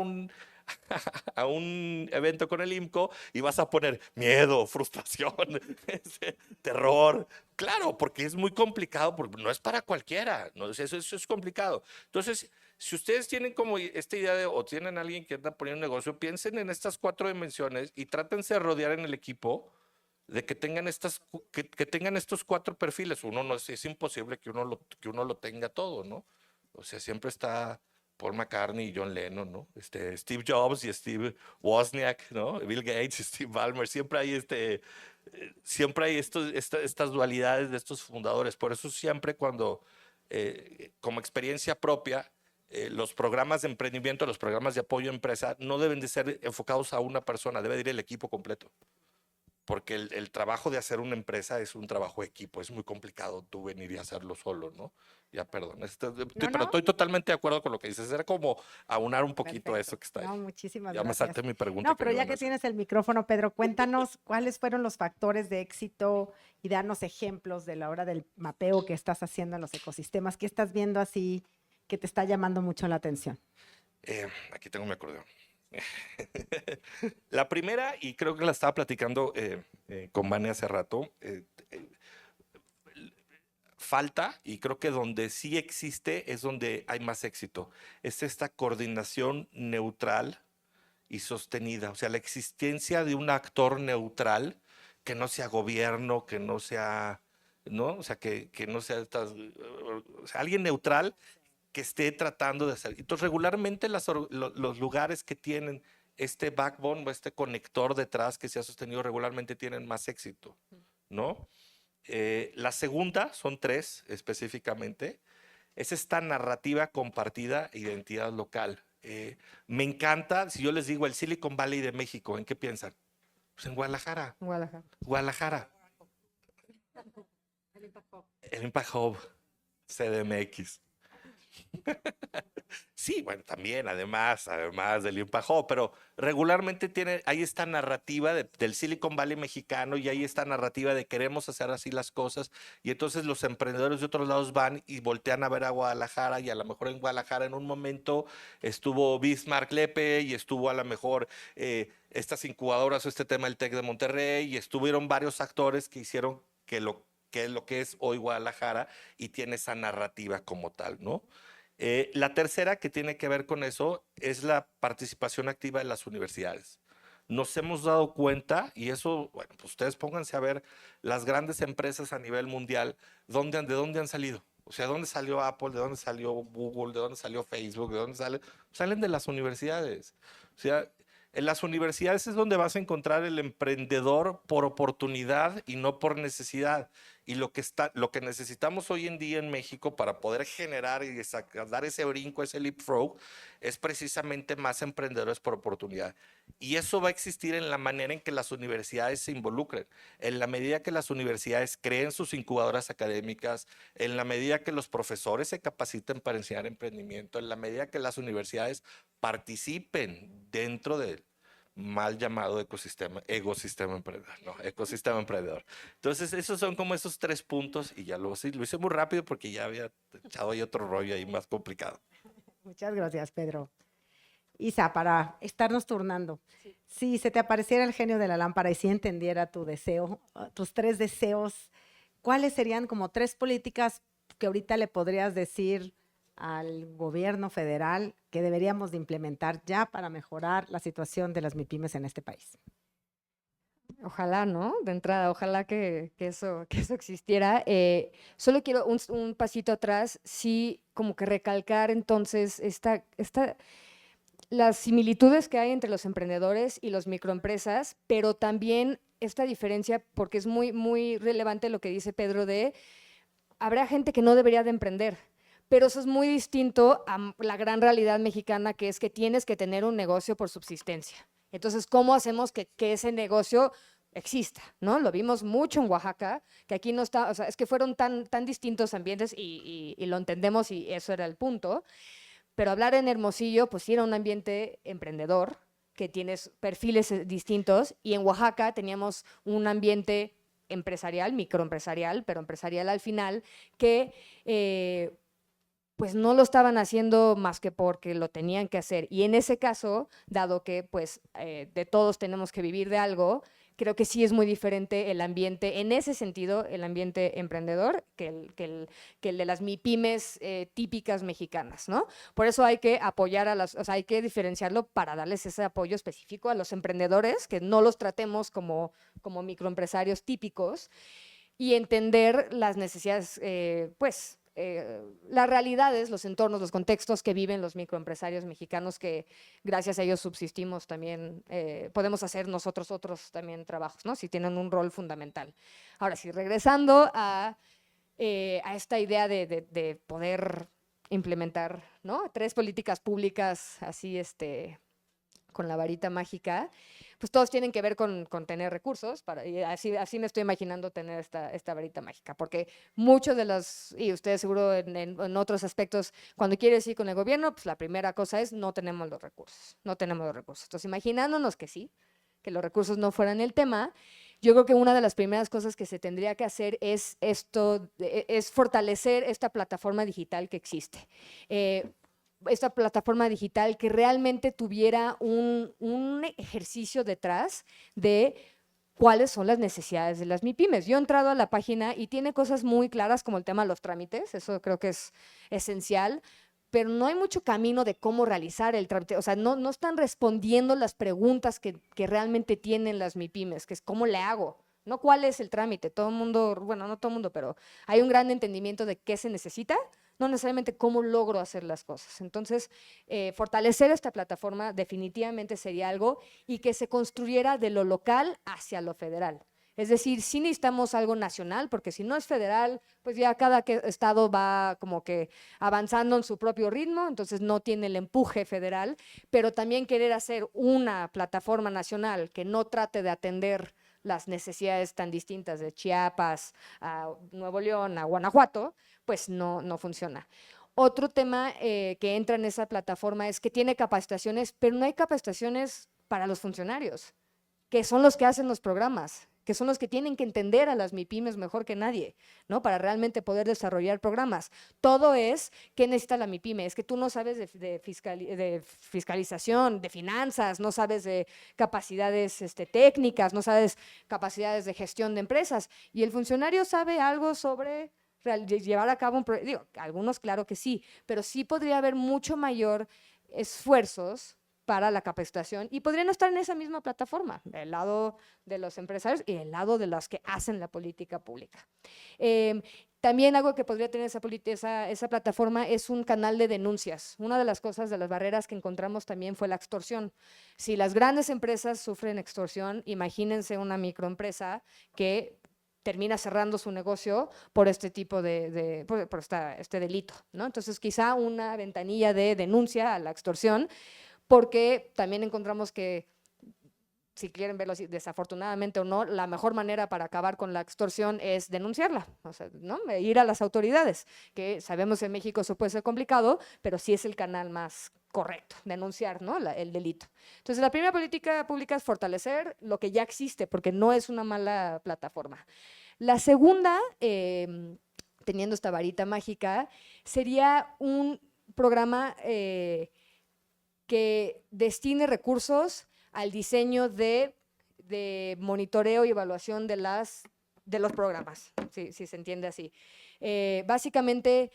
a un evento con el IMCO y vas a poner miedo, frustración, terror. Claro, porque es muy complicado, porque no es para cualquiera, ¿no? Eso es complicado. Entonces, si ustedes tienen como esta idea o tienen a alguien que anda poniendo un negocio, piensen en estas 4 dimensiones y trátense de rodear en el equipo de que tengan que tengan estos 4 perfiles. Uno no es imposible que uno lo tenga todo, ¿no? O sea, siempre está Paul McCartney y John Lennon, ¿no? Steve Jobs y Steve Wozniak, ¿no? Bill Gates y Steve Ballmer. Siempre hay estas dualidades de estos fundadores. Por eso siempre cuando, como experiencia propia, los programas de emprendimiento, los programas de apoyo a empresa no deben de ser enfocados a una persona, debe de ir el equipo completo. Porque el trabajo de hacer una empresa es un trabajo de equipo, es muy complicado tú venir y hacerlo solo, ¿no? Ya, perdón, pero estoy totalmente de acuerdo con lo que dices, era como aunar un poquito Perfecto. eso que está ahí. No, muchísimas Ya me gracias. salté mi pregunta. No, pero ya que tienes el micrófono, Pedro, cuéntanos cuáles fueron los factores de éxito y danos ejemplos de la hora del mapeo que estás haciendo en los ecosistemas. ¿Qué estás viendo así que te está llamando mucho la atención? Aquí tengo mi acordeón. La primera, y creo que la estaba platicando con Vane hace rato, falta, y creo que donde sí existe es donde hay más éxito, es esta coordinación neutral y sostenida, o sea, la existencia de un actor neutral que no sea gobierno, que no sea, ¿no? O sea, que no sea, o sea, alguien neutral que esté tratando de hacer. Entonces, regularmente los lugares que tienen este backbone o este conector detrás que se ha sostenido regularmente tienen más éxito, ¿no? La segunda, son 3 específicamente, es esta narrativa compartida, identidad local. Me encanta, si yo les digo el Silicon Valley de México, ¿en qué piensan? Pues en Guadalajara. Guadalajara. El Impact Hub, CDMX. Sí, bueno, también, además del Impact Hub, pero regularmente hay esta narrativa del Silicon Valley mexicano y hay esta narrativa de queremos hacer así las cosas y entonces los emprendedores de otros lados van y voltean a ver a Guadalajara y a lo mejor en Guadalajara en un momento estuvo Bismarck Lepe y estuvo a lo mejor estas incubadoras o este tema del TEC de Monterrey y estuvieron varios actores que hicieron que lo que es hoy Guadalajara y tiene esa narrativa como tal, ¿no? La tercera que tiene que ver con eso es la participación activa de las universidades. Nos hemos dado cuenta, y eso, bueno, pues ustedes pónganse a ver las grandes empresas a nivel mundial, ¿de dónde han salido? O sea, ¿de dónde salió Apple? ¿De dónde salió Google? ¿De dónde salió Facebook? ¿De dónde salen? Salen de las universidades. O sea, en las universidades es donde vas a encontrar el emprendedor por oportunidad y no por necesidad. Y lo que necesitamos hoy en día en México para poder generar y dar ese brinco, ese leapfrog, es precisamente más emprendedores por oportunidad. Y eso va a existir en la manera en que las universidades se involucren, en la medida que las universidades creen sus incubadoras académicas, en la medida que los profesores se capaciten para enseñar emprendimiento, en la medida que las universidades participen dentro del mal llamado ecosistema emprendedor, no, ecosistema emprendedor. Entonces, esos son como esos 3 puntos y ya lo hice muy rápido porque ya había echado ahí otro rollo ahí más complicado. Muchas gracias, Pedro. Isa, para estarnos turnando, si se te apareciera el genio de la lámpara y si entendiera tu deseo, tus 3 deseos, ¿cuáles serían como 3 políticas que ahorita le podrías decir al gobierno federal que deberíamos de implementar ya para mejorar la situación de las MIPYMES en este país? Ojalá, ¿no? De entrada, ojalá que eso existiera. Solo quiero un pasito atrás, sí, como que recalcar entonces las similitudes que hay entre los emprendedores y los microempresas, pero también esta diferencia, porque es muy, muy relevante lo que dice Pedro habrá gente que no debería de emprender, pero eso es muy distinto a la gran realidad mexicana, que es que tienes que tener un negocio por subsistencia. Entonces, ¿cómo hacemos que ese negocio exista? ¿No? Lo vimos mucho en Oaxaca, que aquí no está, o sea, es que fueron tan distintos ambientes y lo entendemos y eso era el punto. Pero hablar en Hermosillo, pues sí era un ambiente emprendedor, que tienes perfiles distintos, y en Oaxaca teníamos un ambiente empresarial, microempresarial, pero empresarial al final, que pues no lo estaban haciendo más que porque lo tenían que hacer. Y en ese caso, dado que pues de todos tenemos que vivir de algo, creo que sí es muy diferente el ambiente, en ese sentido, el ambiente emprendedor que el de las MIPYMES típicas mexicanas, ¿no? Por eso hay que apoyar o sea, hay que diferenciarlo para darles ese apoyo específico a los emprendedores, que no los tratemos como microempresarios típicos, y entender las necesidades, pues, las realidades, los entornos, los contextos que viven los microempresarios mexicanos, que gracias a ellos subsistimos también, podemos hacer nosotros otros también trabajos, ¿no? Si tienen un rol fundamental. Ahora sí, regresando a esta idea de poder implementar, ¿no?, 3 políticas públicas así, con la varita mágica, pues todos tienen que ver con tener recursos, y así me estoy imaginando tener esta varita mágica, porque muchos de los, y ustedes seguro en otros aspectos, cuando quieres ir con el gobierno, pues la primera cosa es no tenemos los recursos. Entonces, imaginándonos que sí, que los recursos no fueran el tema, yo creo que una de las primeras cosas que se tendría que hacer es fortalecer esta plataforma digital que existe. Esta plataforma digital que realmente tuviera un ejercicio detrás de cuáles son las necesidades de las MIPYMES. Yo he entrado a la página y tiene cosas muy claras como el tema de los trámites, eso creo que es esencial, pero no hay mucho camino de cómo realizar el trámite. O sea, no están respondiendo las preguntas que realmente tienen las MIPYMES, que es ¿cómo le hago? No cuál es el trámite. Todo el mundo, bueno, no todo el mundo, pero hay un gran entendimiento de qué se necesita, no necesariamente cómo logro hacer las cosas. Entonces, fortalecer esta plataforma definitivamente sería algo, y que se construyera de lo local hacia lo federal. Es decir, sí necesitamos algo nacional, porque si no es federal, pues ya cada estado va como que avanzando en su propio ritmo, entonces no tiene el empuje federal, pero también querer hacer una plataforma nacional que no trate de atender las necesidades tan distintas de Chiapas a Nuevo León, a Guanajuato, pues no funciona. Otro tema que entra en esa plataforma es que tiene capacitaciones, pero no hay capacitaciones para los funcionarios, que son los que hacen los programas, que son los que tienen que entender a las MIPYMES mejor que nadie, ¿no?, para realmente poder desarrollar programas. Todo es, ¿qué necesita la MIPYME? Es que tú no sabes de fiscalización, de finanzas, no sabes de capacidades técnicas, no sabes capacidades de gestión de empresas, y el funcionario sabe algo sobre llevar a cabo un proyecto. Digo, algunos claro que sí, pero sí podría haber mucho mayor esfuerzos para la capacitación, y podrían estar en esa misma plataforma, del lado de los empresarios y del lado de los que hacen la política pública. También algo que podría tener esa plataforma es un canal de denuncias. Una de las cosas, de las barreras que encontramos también fue la extorsión. Si las grandes empresas sufren extorsión, imagínense una microempresa que termina cerrando su negocio por este tipo por este delito, ¿no? Entonces, quizá una ventanilla de denuncia a la extorsión, porque también encontramos que, si quieren verlo así, desafortunadamente o no, la mejor manera para acabar con la extorsión es denunciarla, o sea, ¿no?, ir a las autoridades, que sabemos en México eso puede ser complicado, pero sí es el canal más correcto, denunciar, ¿no?, el delito. Entonces, la primera política pública es fortalecer lo que ya existe, porque no es una mala plataforma. La segunda, teniendo esta varita mágica, sería un programa que destine recursos al diseño de monitoreo y evaluación de los programas, si se entiende así. Básicamente,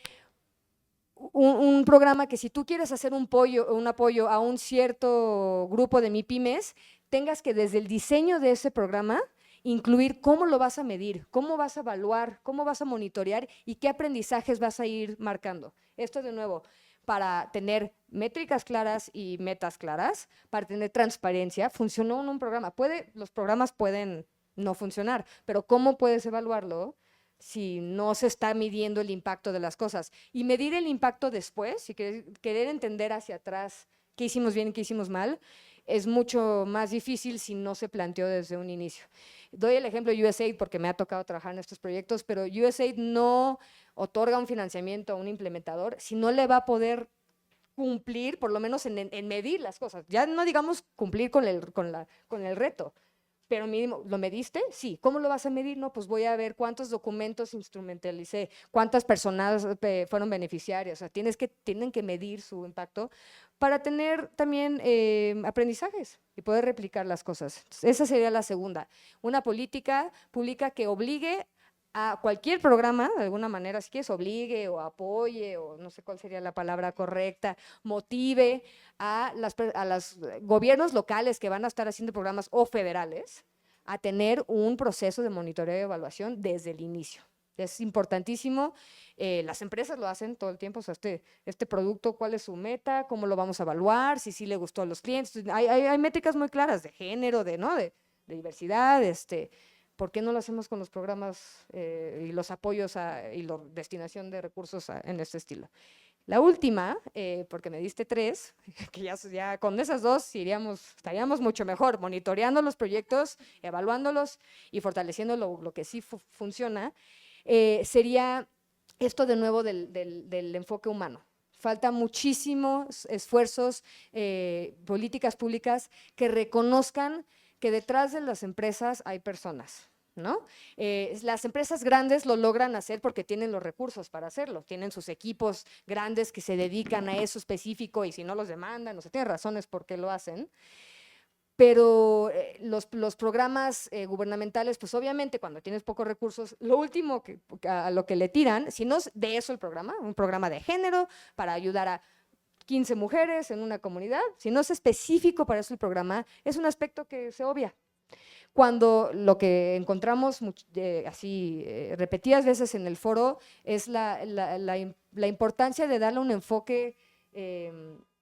un programa que, si tú quieres hacer un apoyo a un cierto grupo de MIPYMES, tengas que, desde el diseño de ese programa, incluir cómo lo vas a medir, cómo vas a evaluar, cómo vas a monitorear y qué aprendizajes vas a ir marcando. Esto, de nuevo, para tener métricas claras y metas claras, para tener transparencia. Funcionó en un programa. Los programas pueden no funcionar, pero ¿cómo puedes evaluarlo si no se está midiendo el impacto de las cosas? Y medir el impacto después, y querer entender hacia atrás qué hicimos bien y qué hicimos mal, es mucho más difícil si no se planteó desde un inicio. Doy el ejemplo de USAID porque me ha tocado trabajar en estos proyectos, pero USAID no otorga un financiamiento a un implementador si no le va a poder cumplir, por lo menos en medir las cosas. Ya no digamos cumplir con el reto, pero mínimo, ¿lo mediste? Sí. ¿Cómo lo vas a medir? No, pues voy a ver cuántos documentos instrumentalicé, cuántas personas fueron beneficiarias. O sea, tienen que medir su impacto para tener también aprendizajes y poder replicar las cosas. Entonces, esa sería la segunda. Una política pública que obligue a cualquier programa, de alguna manera, si quieres, obligue o apoye, o no sé cuál sería la palabra correcta, motive a los gobiernos locales que van a estar haciendo programas, o federales, a tener un proceso de monitoreo y evaluación desde el inicio. Es importantísimo. Las empresas lo hacen todo el tiempo. O sea, este producto, ¿cuál es su meta? ¿Cómo lo vamos a evaluar? Si sí le gustó a los clientes. Hay métricas muy claras de género, ¿no? de diversidad. ¿Por qué no lo hacemos con los programas y los apoyos y la destinación de recursos en este estilo? La última, porque me diste 3, que ya con esas 2 estaríamos mucho mejor, monitoreando los proyectos, evaluándolos y fortaleciendo lo que sí funciona, sería esto de nuevo del enfoque humano. Falta muchísimos esfuerzos, políticas públicas que reconozcan que detrás de las empresas hay personas, ¿no? Las empresas grandes lo logran hacer porque tienen los recursos para hacerlo, tienen sus equipos grandes que se dedican a eso específico y si no los demandan, o sea, tienen razones por qué lo hacen. Pero los programas gubernamentales, pues obviamente cuando tienes pocos recursos, lo último a lo que le tiran, si no es de eso el programa, un programa de género para ayudar a 15 mujeres en una comunidad, si no es específico para eso el programa, es un aspecto que se obvia. Cuando lo que encontramos repetidas veces en el foro es la importancia de darle un enfoque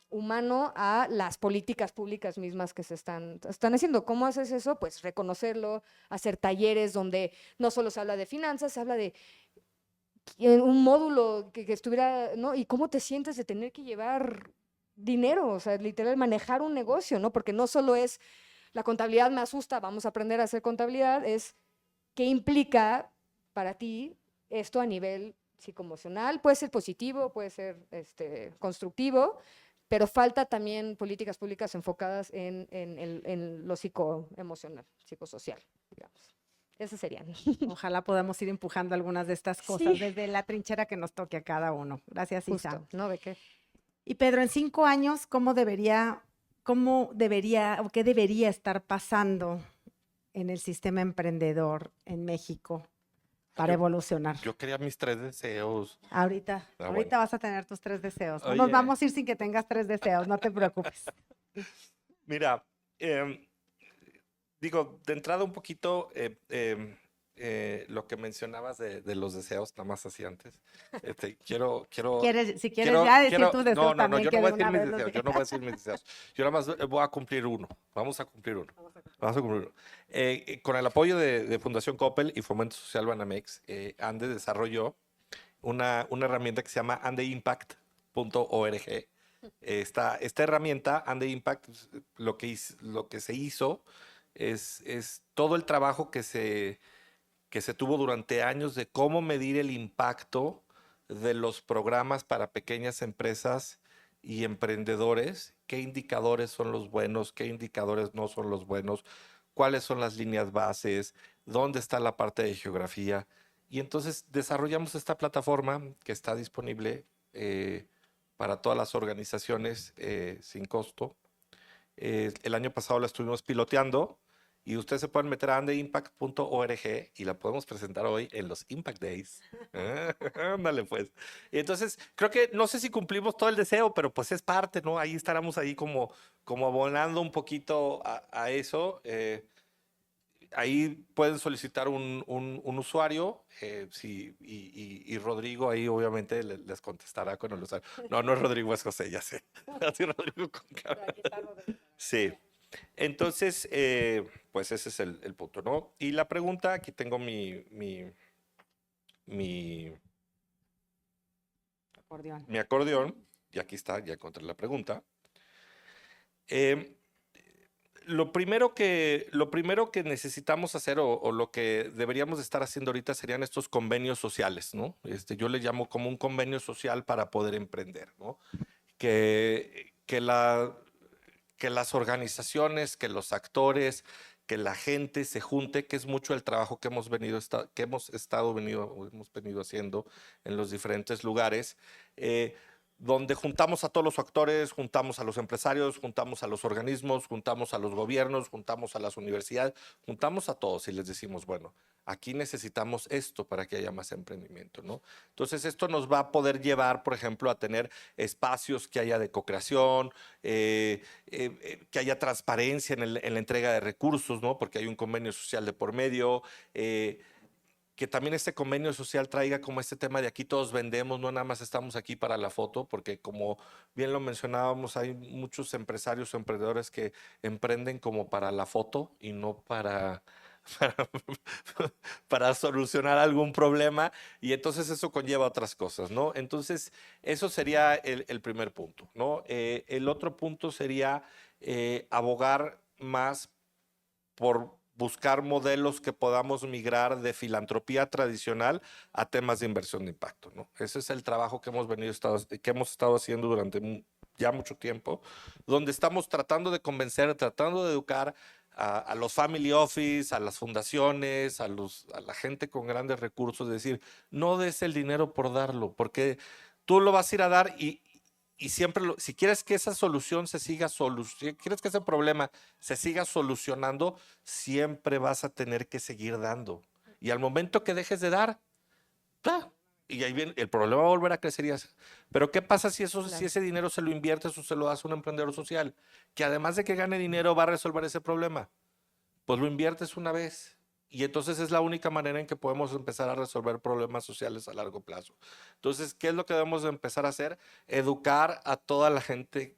humano a las políticas públicas mismas que se están haciendo. ¿Cómo haces eso? Pues reconocerlo, hacer talleres donde no solo se habla de finanzas, se habla de un módulo que estuviera, ¿no? Y cómo te sientes de tener que llevar dinero, o sea, literal manejar un negocio, ¿no? Porque no solo es la contabilidad me asusta, vamos a aprender a hacer contabilidad, es qué implica para ti esto a nivel psicoemocional, puede ser positivo, puede ser constructivo, pero falta también políticas públicas enfocadas en lo psicoemocional, psicosocial, digamos. Esas serían. Ojalá podamos ir empujando algunas de estas cosas desde la trinchera que nos toque a cada uno. Gracias, Isa. Justo, ¿no? ¿De qué? Y Pedro, en 5 años, ¿qué debería estar pasando en el sistema emprendedor en México para evolucionar? Yo quería mis 3 deseos. Ahorita bueno. vas a tener tus 3 deseos. No Oye. nos vamos a ir sin que tengas 3 deseos, no te preocupes. Mira, digo, de entrada un poquito lo que mencionabas de los deseos, nada más así antes. Si quieres ya decir tus deseos también, yo que no voy a de decir una mis vez los deseos, yo no voy a decir mis deseos. Yo nada más voy a cumplir uno. Vamos a cumplir uno. Con el apoyo de Fundación Coppel y Fomento Social Banamex, ANDE desarrolló una herramienta que se llama andeimpact.org. Esta herramienta, Ande Impact, lo que se hizo es todo el trabajo que se tuvo durante años de cómo medir el impacto de los programas para pequeñas empresas y emprendedores, qué indicadores son los buenos, qué indicadores no son los buenos, cuáles son las líneas bases, dónde está la parte de geografía. Y entonces desarrollamos esta plataforma que está disponible para todas las organizaciones sin costo. El año pasado la estuvimos piloteando y ustedes se pueden meter a andeimpact.org y la podemos presentar hoy en los Impact Days. Ándale pues. Y entonces creo que no sé si cumplimos todo el deseo, pero pues es parte, ¿no? Ahí estaremos ahí como abonando un poquito a eso. Ahí pueden solicitar un usuario y Rodrigo ahí obviamente les contestará con el usuario. No es Rodrigo, es José, ya sé. Así Rodrigo con cara. Sí. Entonces, pues ese es el punto, ¿no? Y la pregunta, aquí tengo mi acordeón, y aquí está, ya encontré la pregunta. Lo primero que necesitamos hacer o lo que deberíamos estar haciendo ahorita serían estos convenios sociales, ¿no? Yo le llamo como un convenio social para poder emprender, ¿no? Que las organizaciones, que los actores, que la gente se junte, que es mucho el trabajo que hemos venido haciendo en los diferentes lugares, donde juntamos a todos los actores, juntamos a los empresarios, juntamos a los organismos, juntamos a los gobiernos, juntamos a las universidades, juntamos a todos y les decimos, bueno, aquí necesitamos esto para que haya más emprendimiento, ¿no? Entonces, esto nos va a poder llevar, por ejemplo, a tener espacios que haya de co-creación, que haya transparencia en la entrega de recursos, ¿no? Porque hay un convenio social de por medio, que también este convenio social traiga como este tema de aquí todos vendemos, no nada más estamos aquí para la foto, porque como bien lo mencionábamos, hay muchos empresarios o emprendedores que emprenden como para la foto y no para, para solucionar algún problema, y entonces eso conlleva otras cosas, ¿no? Entonces, eso sería el primer punto, ¿no? El otro punto sería abogar más por buscar modelos que podamos migrar de filantropía tradicional a temas de inversión de impacto, ¿no? Ese es el trabajo que que hemos estado haciendo durante ya mucho tiempo, donde estamos tratando de convencer, tratando de educar a los family office, a las fundaciones, a la gente con grandes recursos, decir, no des el dinero por darlo, porque tú lo vas a ir a dar y siempre, si quieres que esa solución se siga si quieres que ese problema se siga solucionando, siempre vas a tener que seguir dando. Y al momento que dejes de dar, ¡pah! Y ahí viene, el problema va a volver a crecer. Pero ¿qué pasa si ese dinero se lo inviertes o se lo das a un emprendedor social? Que además de que gane dinero va a resolver ese problema. Pues lo inviertes una vez. Y entonces es la única manera en que podemos empezar a resolver problemas sociales a largo plazo. Entonces, ¿qué es lo que debemos de empezar a hacer? Educar a toda la gente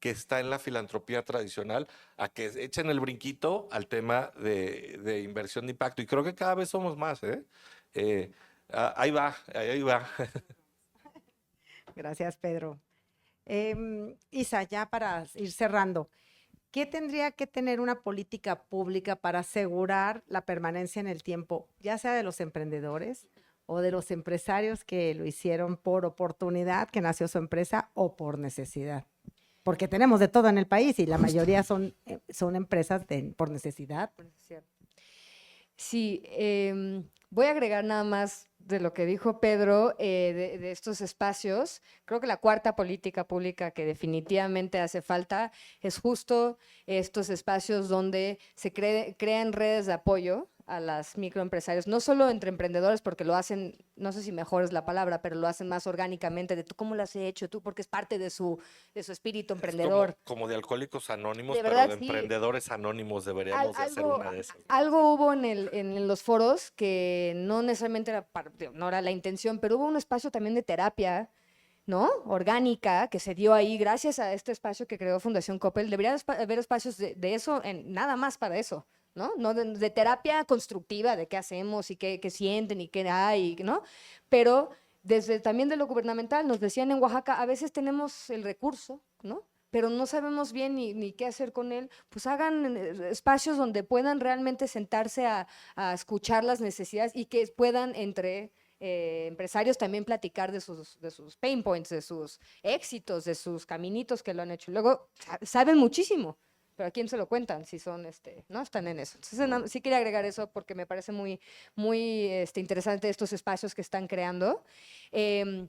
que está en la filantropía tradicional a que echen el brinquito al tema de inversión de impacto. Y creo que cada vez somos más, ¿eh? Ahí va, ahí va. Gracias, Pedro. Isa, ya para ir cerrando, ¿qué tendría que tener una política pública para asegurar la permanencia en el tiempo, ya sea de los emprendedores o de los empresarios que lo hicieron por oportunidad, que nació su empresa, o por necesidad? Porque tenemos de todo en el país y la mayoría son empresas por necesidad. Sí, voy a agregar nada más de lo que dijo Pedro, de estos espacios. Creo que la cuarta política pública que definitivamente hace falta es justo estos espacios donde se crean redes de apoyo a las microempresarios, no solo entre emprendedores, porque lo hacen, no sé si mejor es la palabra, pero lo hacen más orgánicamente, de tú cómo lo has hecho, tú, porque es parte de su espíritu emprendedor. Es como de Alcohólicos Anónimos, De verdad, pero de sí. Emprendedores Anónimos deberíamos de hacer una de esas. Algo hubo en los foros que no necesariamente no era la intención, pero hubo un espacio también de terapia, ¿no? Orgánica, que se dio ahí gracias a este espacio que creó Fundación Coppel. Debería haber espacios de eso, nada más para eso, ¿no? No de terapia constructiva, de qué hacemos y qué sienten y qué hay, ¿no? Pero desde también de lo gubernamental, nos decían en Oaxaca, a veces tenemos el recurso, ¿no? Pero no sabemos bien ni qué hacer con él, pues hagan espacios donde puedan realmente sentarse a escuchar las necesidades y que puedan entre empresarios también platicar de sus pain points, de sus éxitos, de sus caminitos que lo han hecho. Luego, saben muchísimo, pero ¿a quién se lo cuentan si son, no están en eso? Entonces, sí quería agregar eso porque me parece muy, muy interesante estos espacios que están creando. ¿Qué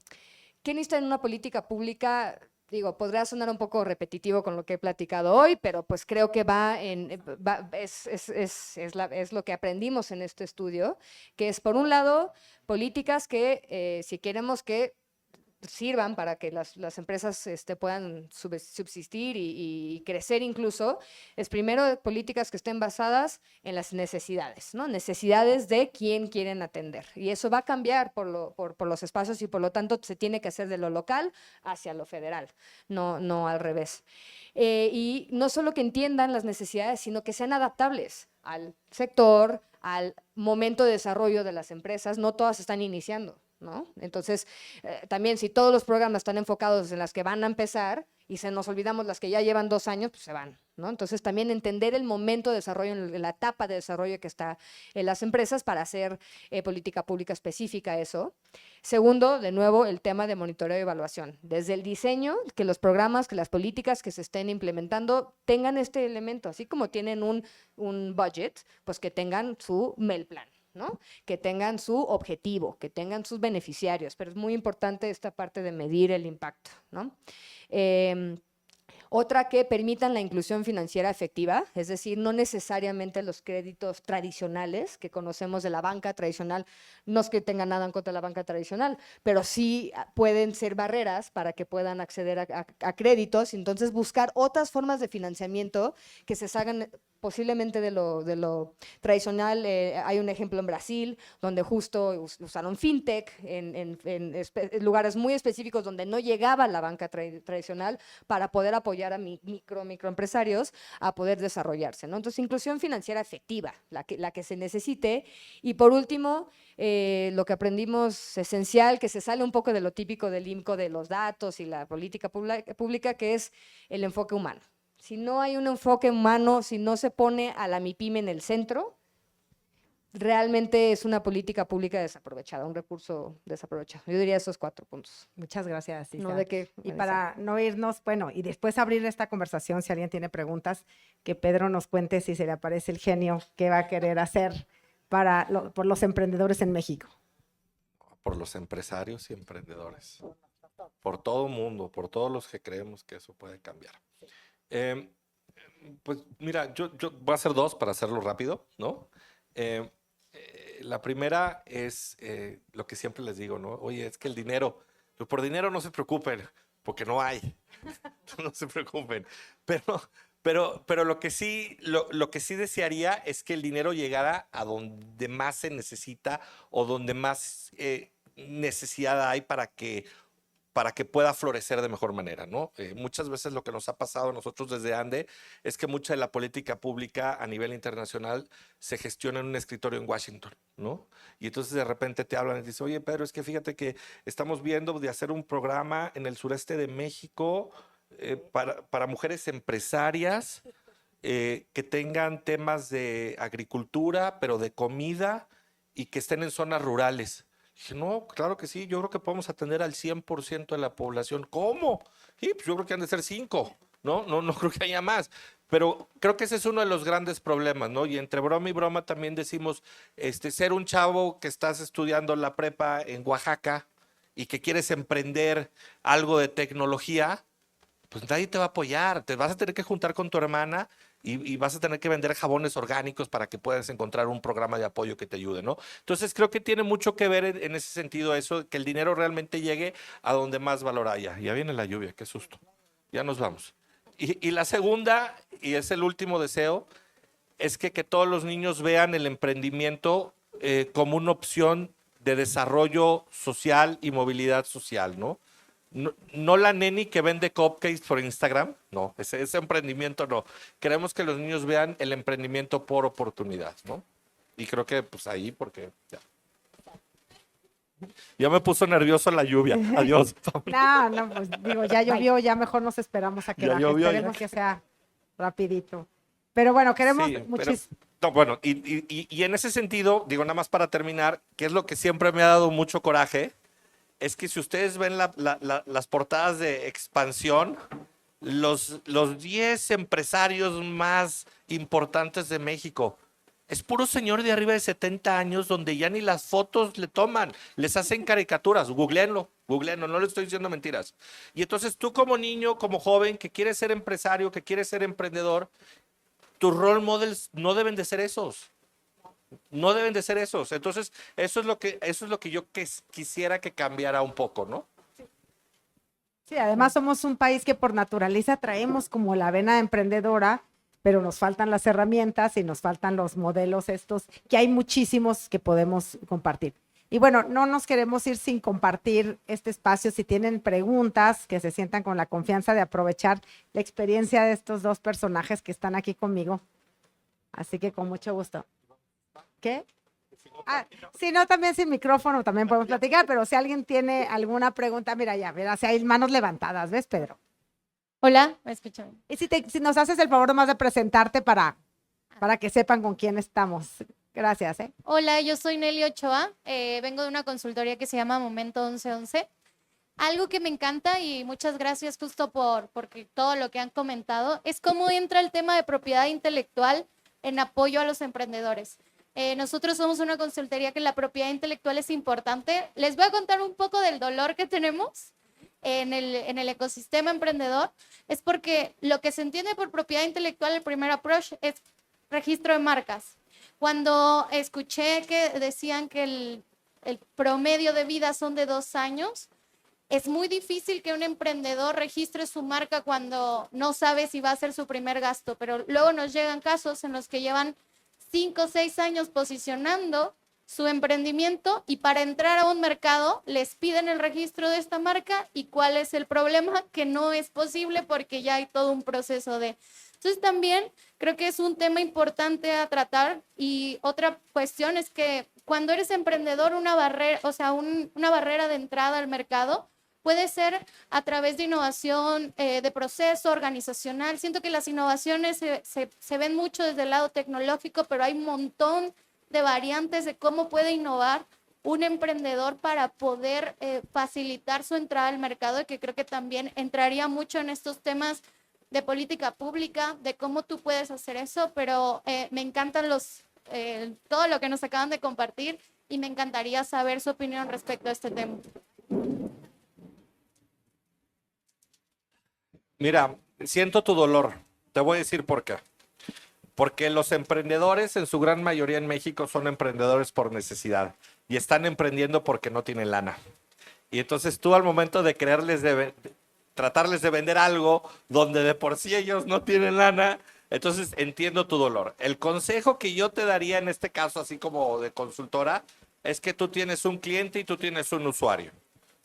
necesita en una política pública? Digo, podría sonar un poco repetitivo con lo que he platicado hoy, pero pues creo que es lo que aprendimos en este estudio, que es, por un lado, políticas que si queremos que sirvan para que las empresas puedan subsistir y crecer incluso, es primero políticas que estén basadas en las necesidades, ¿no? Necesidades de quién quieren atender. Y eso va a cambiar por los espacios y por lo tanto se tiene que hacer de lo local hacia lo federal, no al revés. Y no solo que entiendan las necesidades, sino que sean adaptables al sector, al momento de desarrollo de las empresas. No todas están iniciando, ¿no? Entonces, también si todos los programas están enfocados en las que van a empezar y nos olvidamos las que ya llevan 2 años, pues se van, ¿no? Entonces, también entender el momento de desarrollo, en la etapa de desarrollo que está en las empresas para hacer política pública específica a eso. Segundo, de nuevo, el tema de monitoreo y evaluación. Desde el diseño, que los programas, que las políticas que se estén implementando tengan este elemento, así como tienen un budget, pues que tengan su MEL plan, ¿no? Que tengan su objetivo, que tengan sus beneficiarios, pero es muy importante esta parte de medir el impacto, ¿no? Otra, que permitan la inclusión financiera efectiva, es decir, no necesariamente los créditos tradicionales que conocemos de la banca tradicional, no es que tengan nada en contra de la banca tradicional, pero sí pueden ser barreras para que puedan acceder a créditos, entonces buscar otras formas de financiamiento que se hagan posiblemente de lo tradicional. Hay un ejemplo en Brasil, donde justo usaron fintech en lugares muy específicos donde no llegaba la banca tradicional para poder apoyar a microempresarios a poder desarrollarse, ¿no? Entonces, inclusión financiera efectiva, la que se necesite. Y por último, lo que aprendimos esencial, que se sale un poco de lo típico del IMCO, de los datos y la política pública, que es el enfoque humano. Si no hay un enfoque humano, si no se pone a la MIPYME en el centro, realmente es una política pública desaprovechada, un recurso desaprovechado. Yo diría esos 4 puntos. Muchas gracias, Isa. No, de qué. Y para no irnos, bueno, y después abrir esta conversación, si alguien tiene preguntas, que Pedro nos cuente si se le aparece el genio, qué va a querer hacer por los emprendedores en México. Por los empresarios y emprendedores. Por todo el mundo, por todos los que creemos que eso puede cambiar. Pues mira, yo voy a hacer 2 para hacerlo rápido, ¿no? La primera es lo que siempre les digo, ¿no? Oye, es que el dinero, por dinero no se preocupen, porque no hay. No se preocupen. Pero lo que sí desearía es que el dinero llegara a donde más se necesita o donde más necesidad hay para que pueda florecer de mejor manera, ¿no? Muchas veces lo que nos ha pasado a nosotros desde ANDE es que mucha de la política pública a nivel internacional se gestiona en un escritorio en Washington, ¿no? Y entonces de repente te hablan y te dicen, oye, Pedro, es que fíjate que estamos viendo de hacer un programa en el sureste de México para mujeres empresarias que tengan temas de agricultura, pero de comida y que estén en zonas rurales. Dije, no, claro que sí, yo creo que podemos atender al 100% de la población. ¿Cómo? Sí, pues yo creo que han de ser 5, ¿no? No creo que haya más. Pero creo que ese es uno de los grandes problemas, ¿no? Y entre broma y broma también decimos, ser un chavo que estás estudiando la prepa en Oaxaca y que quieres emprender algo de tecnología, pues nadie te va a apoyar. Te vas a tener que juntar con tu hermana y vas a tener que vender jabones orgánicos para que puedas encontrar un programa de apoyo que te ayude, ¿no? Entonces creo que tiene mucho que ver en ese sentido eso, que el dinero realmente llegue a donde más valor haya. Ya viene la lluvia, qué susto. Ya nos vamos. Y la segunda, y es el último deseo, es que todos los niños vean el emprendimiento como una opción de desarrollo social y movilidad social, ¿no? No la neni que vende cupcakes por Instagram, no, ese emprendimiento no. Queremos que los niños vean el emprendimiento por oportunidad, ¿no? Y creo que pues ahí, porque ya me puso nervioso la lluvia. Adiós. No, pues digo, ya llovió, ya mejor nos esperamos a que baje. Esperemos que sea rapidito. Pero bueno, queremos muchísimo. No, bueno, y en ese sentido, digo nada más para terminar, que es lo que siempre me ha dado mucho coraje, es que si ustedes ven las portadas de Expansión, los 10 empresarios más importantes de México, es puro señor de arriba de 70 años donde ya ni las fotos le toman, les hacen caricaturas, googleenlo, no les estoy diciendo mentiras. Y entonces tú como niño, como joven, que quieres ser empresario, que quieres ser emprendedor, tus role models no deben de ser esos. No deben de ser esos. Entonces, eso es lo que yo quisiera que cambiara un poco, ¿no? Sí, además somos un país que por naturaleza traemos como la vena emprendedora, pero nos faltan las herramientas y nos faltan los modelos estos, que hay muchísimos que podemos compartir. Y bueno, no nos queremos ir sin compartir este espacio. Si tienen preguntas, que se sientan con la confianza de aprovechar la experiencia de estos 2 personajes que están aquí conmigo. Así que con mucho gusto. ¿Qué? Si no, también sin micrófono también podemos platicar, pero si alguien tiene alguna pregunta, mira ya, verás, si hay manos levantadas, ¿ves, Pedro? Hola, ¿me escuchan? Y si nos haces el favor nomás de presentarte para que sepan con quién estamos. Gracias. Hola, yo soy Nelly Ochoa, vengo de una consultoría que se llama Momento 1111. Algo que me encanta y muchas gracias justo porque todo lo que han comentado es cómo entra el tema de propiedad intelectual en apoyo a los emprendedores. Nosotros somos una consultoría que la propiedad intelectual es importante. Les voy a contar un poco del dolor que tenemos en el ecosistema emprendedor. Es porque lo que se entiende por propiedad intelectual, el primer approach, es registro de marcas. Cuando escuché que decían que el promedio de vida son de 2 años, es muy difícil que un emprendedor registre su marca cuando no sabe si va a ser su primer gasto, pero luego nos llegan casos en los que llevan 5 o 6 años posicionando su emprendimiento y para entrar a un mercado les piden el registro de esta marca y cuál es el problema, que no es posible porque ya hay todo un proceso de... Entonces también creo que es un tema importante a tratar y otra cuestión es que cuando eres emprendedor una barrera, o sea, una barrera de entrada al mercado puede ser a través de innovación de proceso organizacional. Siento que las innovaciones se ven mucho desde el lado tecnológico, pero hay un montón de variantes de cómo puede innovar un emprendedor para poder facilitar su entrada al mercado y que creo que también entraría mucho en estos temas de política pública, de cómo tú puedes hacer eso, pero me encantan todo lo que nos acaban de compartir y me encantaría saber su opinión respecto a este tema. Mira, siento tu dolor. Te voy a decir por qué. Porque los emprendedores, en su gran mayoría en México, son emprendedores por necesidad y están emprendiendo porque no tienen lana. Y entonces tú al momento de tratarles de vender algo donde de por sí ellos no tienen lana, entonces entiendo tu dolor. El consejo que yo te daría en este caso, así como de consultora, es que tú tienes un cliente y tú tienes un usuario.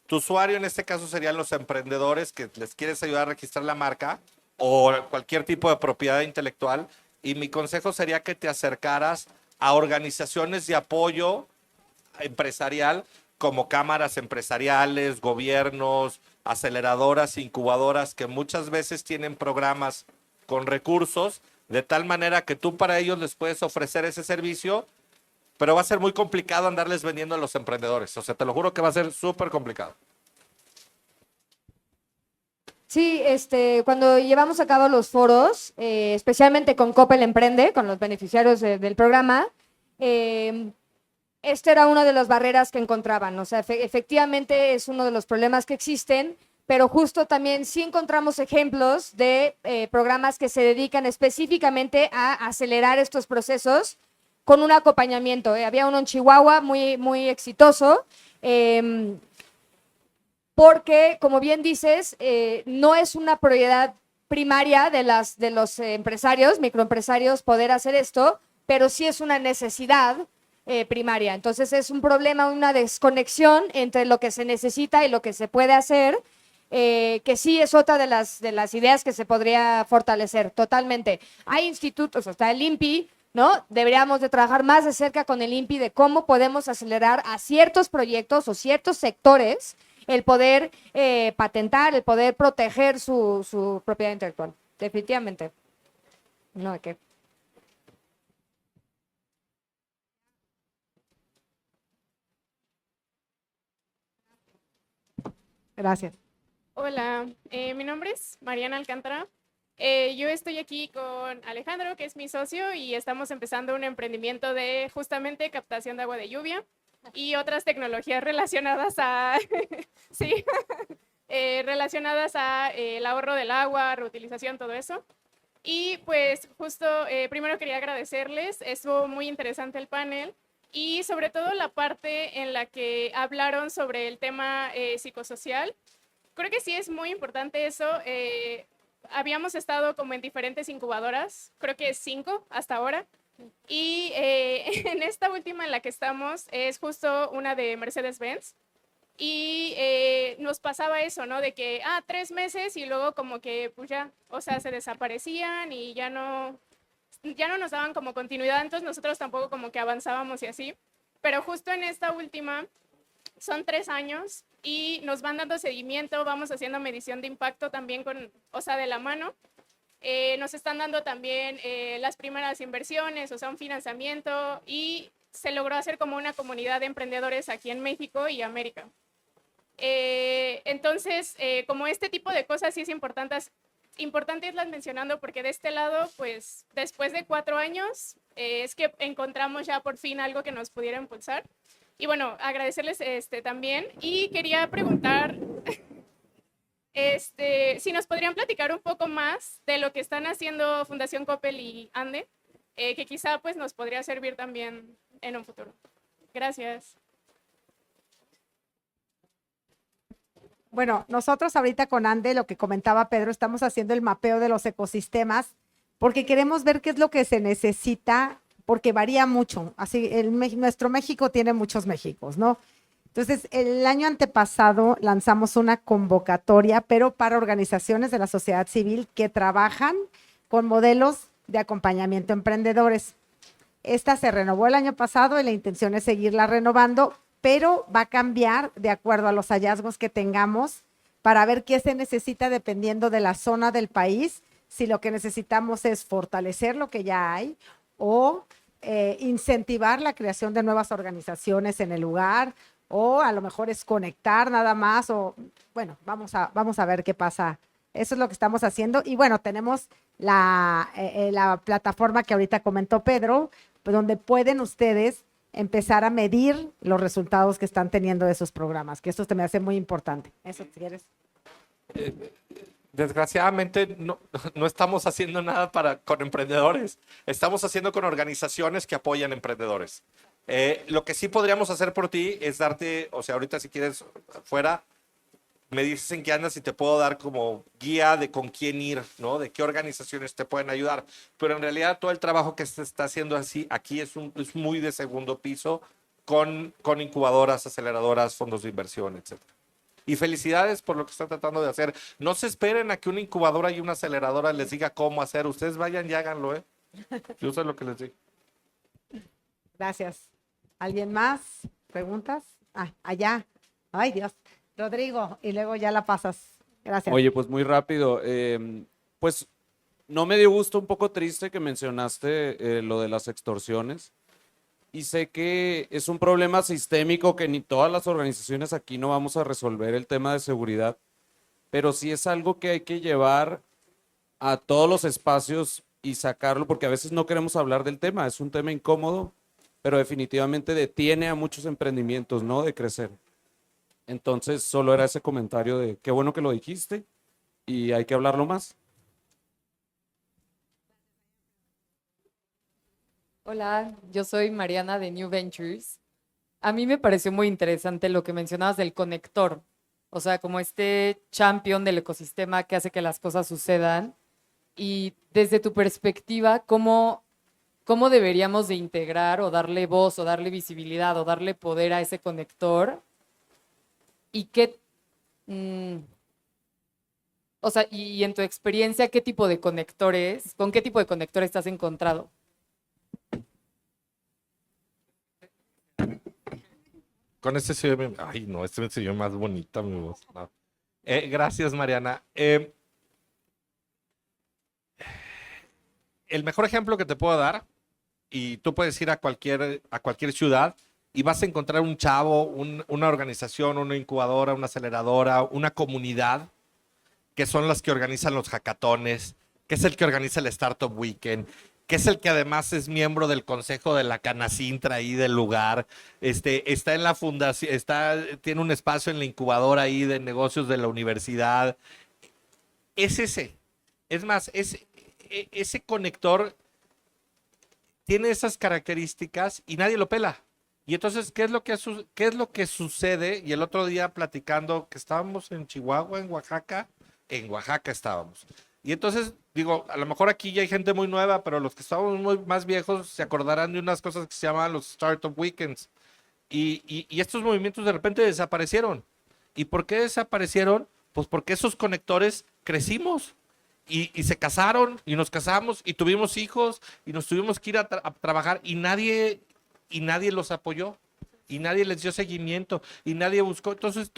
Tu usuario en este caso serían los emprendedores que les quieres ayudar a registrar la marca o cualquier tipo de propiedad intelectual. Y mi consejo sería que te acercaras a organizaciones de apoyo empresarial como cámaras empresariales, gobiernos, aceleradoras, incubadoras, que muchas veces tienen programas con recursos, de tal manera que tú para ellos les puedes ofrecer ese servicio, pero va a ser muy complicado andarles vendiendo a los emprendedores. O sea, te lo juro que va a ser súper complicado. Sí, cuando llevamos a cabo los foros, especialmente con Coppel Emprende, con los beneficiarios del programa, esta era una de las barreras que encontraban. O sea, efectivamente es uno de los problemas que existen, pero justo también sí encontramos ejemplos de programas que se dedican específicamente a acelerar estos procesos con un acompañamiento. Había uno en Chihuahua muy, muy exitoso. Porque, como bien dices, no es una prioridad primaria de los empresarios, microempresarios, poder hacer esto, pero sí es una necesidad primaria. Entonces es un problema, una desconexión entre lo que se necesita y lo que se puede hacer, que sí es otra de las ideas que se podría fortalecer totalmente. Hay institutos, o sea, el INPI, ¿no? Deberíamos de trabajar más de cerca con el INPI de cómo podemos acelerar a ciertos proyectos o ciertos sectores el poder patentar, el poder proteger su propiedad intelectual. Definitivamente. No, ¿de qué? Gracias. Hola, mi nombre es Mariana Alcántara. Yo estoy aquí con Alejandro, que es mi socio, y estamos empezando un emprendimiento de justamente captación de agua de lluvia y otras tecnologías relacionadas a, sí, relacionadas a el ahorro del agua, reutilización, todo eso. Y pues justo primero quería agradecerles, estuvo muy interesante el panel y sobre todo la parte en la que hablaron sobre el tema psicosocial. Creo que sí es muy importante eso. Habíamos estado como en diferentes incubadoras, creo que 5 hasta ahora. Y en esta última en la que estamos es justo una de Mercedes-Benz. Y nos pasaba eso, ¿no? De que, 3 meses y luego como que, pues ya, o sea, se desaparecían y ya no nos daban como continuidad, entonces nosotros tampoco como que avanzábamos y así. Pero justo en esta última son 3 años y nos van dando seguimiento, vamos haciendo medición de impacto también o sea, de la mano. Nos están dando también las primeras inversiones, o sea, un financiamiento, y se logró hacer como una comunidad de emprendedores aquí en México y América. Entonces, como este tipo de cosas sí es importante irlas mencionando, porque de este lado, pues, después de 4 años, es que encontramos ya por fin algo que nos pudiera impulsar. Y bueno, agradecerles también, y quería preguntar si nos podrían platicar un poco más de lo que están haciendo Fundación Coppel y Ande, que quizá pues nos podría servir también en un futuro. Gracias. Bueno, nosotros ahorita con Ande, lo que comentaba Pedro, estamos haciendo el mapeo de los ecosistemas porque queremos ver qué es lo que se necesita, porque varía mucho. Así, nuestro México tiene muchos Méxicos, ¿no? Entonces, el año antepasado lanzamos una convocatoria, pero para organizaciones de la sociedad civil que trabajan con modelos de acompañamiento a emprendedores. Esta se renovó el año pasado y la intención es seguirla renovando, pero va a cambiar de acuerdo a los hallazgos que tengamos para ver qué se necesita dependiendo de la zona del país, si lo que necesitamos es fortalecer lo que ya hay o incentivar la creación de nuevas organizaciones en el lugar, o a lo mejor es conectar nada más, o bueno, vamos a ver qué pasa. Eso es lo que estamos haciendo. Y bueno, tenemos la plataforma que ahorita comentó Pedro, donde pueden ustedes empezar a medir los resultados que están teniendo de sus programas, que esto te me hace muy importante. Eso, si quieres. Desgraciadamente no estamos haciendo nada con emprendedores, estamos haciendo con organizaciones que apoyan emprendedores. Lo que sí podríamos hacer por ti es darte, o sea, ahorita si quieres fuera, me dices en qué andas y te puedo dar como guía de con quién ir, ¿no? De qué organizaciones te pueden ayudar. Pero en realidad todo el trabajo que se está haciendo aquí es muy de segundo piso con incubadoras, aceleradoras, fondos de inversión, etc. Y felicidades por lo que están tratando de hacer. No se esperen a que una incubadora y una aceleradora les diga cómo hacer. Ustedes vayan y háganlo, ¿eh? Yo sé lo que les digo. Gracias. ¿Alguien más? ¿Preguntas? Ah, allá. Ay, Dios. Rodrigo, y luego ya la pasas. Gracias. Oye, pues muy rápido. Pues no me dio gusto, un poco triste que mencionaste lo de las extorsiones. Y sé que es un problema sistémico que ni todas las organizaciones aquí no vamos a resolver el tema de seguridad, pero sí es algo que hay que llevar a todos los espacios y sacarlo, porque a veces no queremos hablar del tema, es un tema incómodo, pero definitivamente detiene a muchos emprendimientos, ¿no? De crecer. Entonces, solo era ese comentario de qué bueno que lo dijiste y hay que hablarlo más. Hola, yo soy Mariana de New Ventures. A mí me pareció muy interesante lo que mencionabas del conector, o sea, como este champion del ecosistema que hace que las cosas sucedan. Y desde tu perspectiva, ¿cómo deberíamos de integrar o darle voz o darle visibilidad o darle poder a ese conector? ¿Y o sea, y en tu experiencia, qué tipo de conectores, con qué tipo de conectores te has encontrado? Con este se ve, ay no, este se ve más bonita mi voz. No. Gracias, Mariana. El mejor ejemplo que te puedo dar, y tú puedes ir a cualquier ciudad y vas a encontrar un chavo, una organización, una incubadora, una aceleradora, una comunidad, que son las que organizan los hackatones, que es el que organiza el Startup Weekend, que es el que además es miembro del consejo de la Canacintra ahí del lugar, está en la fundación, tiene un espacio en la incubadora ahí de negocios de la universidad. Es ese. Es más, ese conector tiene esas características y nadie lo pela. Y entonces, ¿qué es lo que sucede? Y el otro día platicando que estábamos en Chihuahua, en Oaxaca estábamos. Y entonces, digo, a lo mejor aquí ya hay gente muy nueva, pero los que estamos más viejos se acordarán de unas cosas que se llamaban los Startup Weekends. Y estos movimientos de repente desaparecieron. ¿Y por qué desaparecieron? Pues porque esos conectores crecimos. Y se casaron, y nos casamos, y tuvimos hijos, y nos tuvimos que ir a trabajar, y nadie los apoyó, y nadie les dio seguimiento, y nadie buscó. Entonces,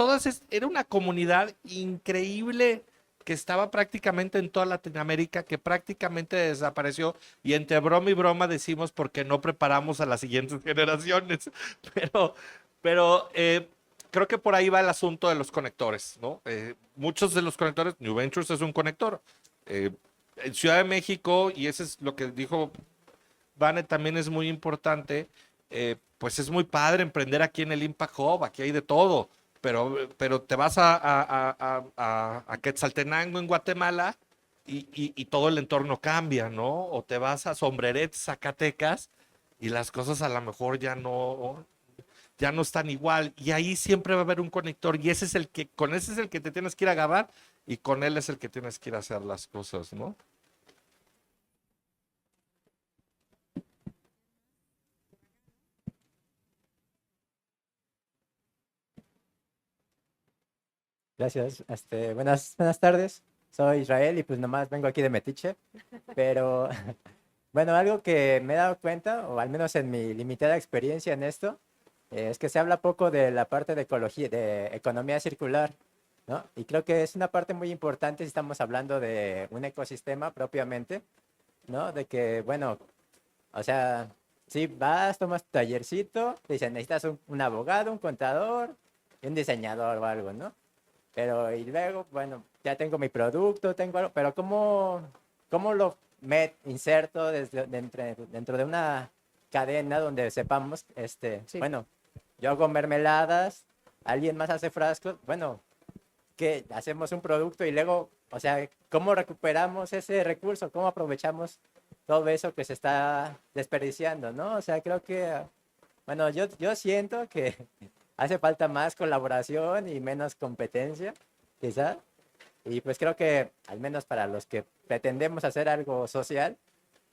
era una comunidad increíble que estaba prácticamente en toda Latinoamérica, que prácticamente desapareció, y entre broma y broma decimos porque no preparamos a las siguientes generaciones. Pero creo que por ahí va el asunto de los conectores, ¿no? Muchos de los conectores, New Ventures es un conector. En Ciudad de México, y eso es lo que dijo Vane, también es muy importante, pues es muy padre emprender aquí en el Impact Hub, aquí hay de todo, pero te vas a Quetzaltenango en Guatemala y todo el entorno cambia, ¿no? O te vas a Sombreret, Zacatecas, y las cosas a lo mejor ya no. ya no están igual. Y ahí siempre va a haber un conector y ese es el que, con ese es el que te tienes que ir a agarrar y con él es el que tienes que ir a hacer las cosas, ¿no? Gracias. Buenas tardes. Soy Israel y pues nomás vengo aquí de Metiche. Pero bueno, algo que me he dado cuenta, o al menos en mi limitada experiencia en esto, es que se habla poco de la parte de ecología, de economía circular, ¿no? Y creo que es una parte muy importante si estamos hablando de un ecosistema propiamente, ¿no? De que, bueno, o sea, si vas, tomas tu tallercito, te dicen, necesitas un abogado, un contador y un diseñador o algo, ¿no? Pero y luego, bueno, ya tengo mi producto, tengo algo, pero ¿cómo lo inserto dentro de una cadena donde sepamos, Sí. bueno, yo hago mermeladas, alguien más hace frascos, bueno, que hacemos un producto y luego, o sea, ¿cómo recuperamos ese recurso? ¿Cómo aprovechamos todo eso que se está desperdiciando, ¿no? O sea, creo que, bueno, yo siento que hace falta más colaboración y menos competencia, quizá. Y pues creo que, al menos para los que pretendemos hacer algo social,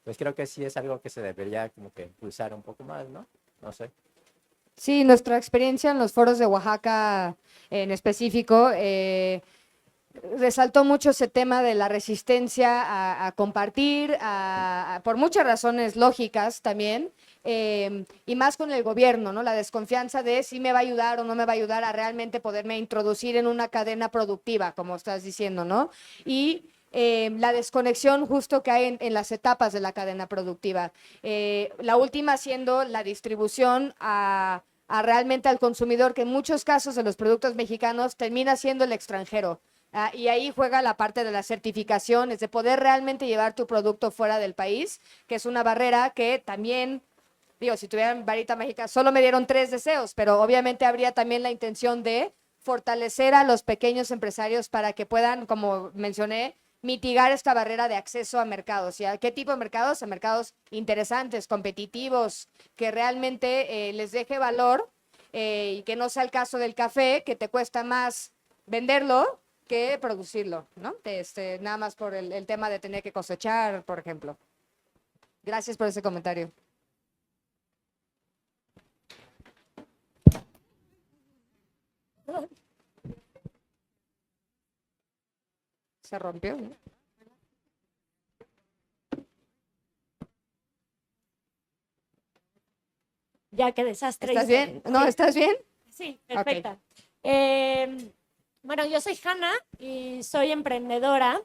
pues creo que sí es algo que se debería como que impulsar un poco más, ¿no? No sé. Sí, nuestra experiencia en los foros de Oaxaca en específico resaltó mucho ese tema de la resistencia a compartir, por muchas razones lógicas también, y más con el gobierno, ¿no? La desconfianza de si me va a ayudar o no me va a ayudar a realmente poderme introducir en una cadena productiva, como estás diciendo, ¿no? Y la desconexión justo que hay en las etapas de la cadena productiva. La última siendo la distribución a realmente al consumidor, que en muchos casos de los productos mexicanos termina siendo el extranjero. Y ahí juega la parte de la certificación, es de poder realmente llevar tu producto fuera del país, que es una barrera que también, digo, si tuvieran varita mágica, solo me dieron 3 deseos, pero obviamente habría también la intención de fortalecer a los pequeños empresarios para que puedan, como mencioné, mitigar esta barrera de acceso a mercados. ¿Y a qué tipo de mercados? A mercados interesantes, competitivos, que realmente les deje valor y que no sea el caso del café, que te cuesta más venderlo que producirlo, ¿no? Nada más por el tema de tener que cosechar, por ejemplo. Gracias por ese comentario. Se rompió, ¿no? Ya, qué desastre. ¿Estás bien? ¿No? Sí. ¿Estás bien? Sí, perfecta. Bueno, yo soy Hanna y soy emprendedora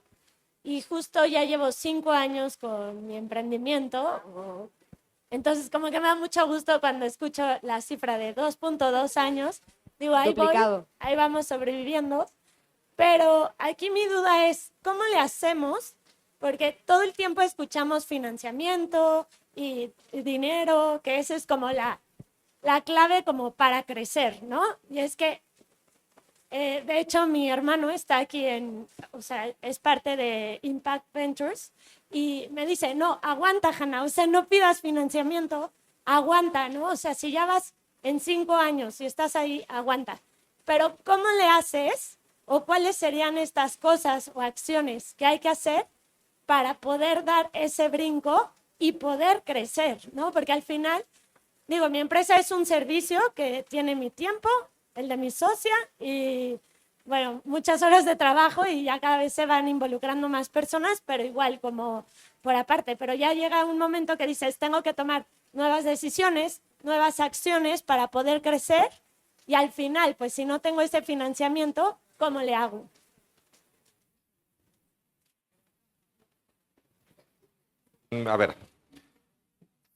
y justo ya llevo 5 años con mi emprendimiento. Entonces, como que me da mucho gusto cuando escucho la cifra de 2.2 años. Digo, ahí voy, Duplicado. ahí vamos sobreviviendo. Pero aquí mi duda es, ¿cómo le hacemos? Porque todo el tiempo escuchamos financiamiento y dinero, que eso es como la clave como para crecer, ¿no? Y es que, de hecho, mi hermano está aquí o sea, es parte de Impact Ventures y me dice, no, aguanta, Hanna, o sea, no pidas financiamiento, aguanta, ¿no? O sea, si ya vas en 5 años y estás ahí, aguanta. Pero ¿cómo le haces o cuáles serían estas cosas o acciones que hay que hacer para poder dar ese brinco y poder crecer, ¿no? Porque al final, digo, mi empresa es un servicio que tiene mi tiempo, el de mi socia y, bueno, muchas horas de trabajo y ya cada vez se van involucrando más personas, pero igual como por aparte. Pero ya llega un momento que dices, tengo que tomar nuevas decisiones, nuevas acciones para poder crecer y al final, pues si no tengo ese financiamiento, ¿cómo le hago? A ver.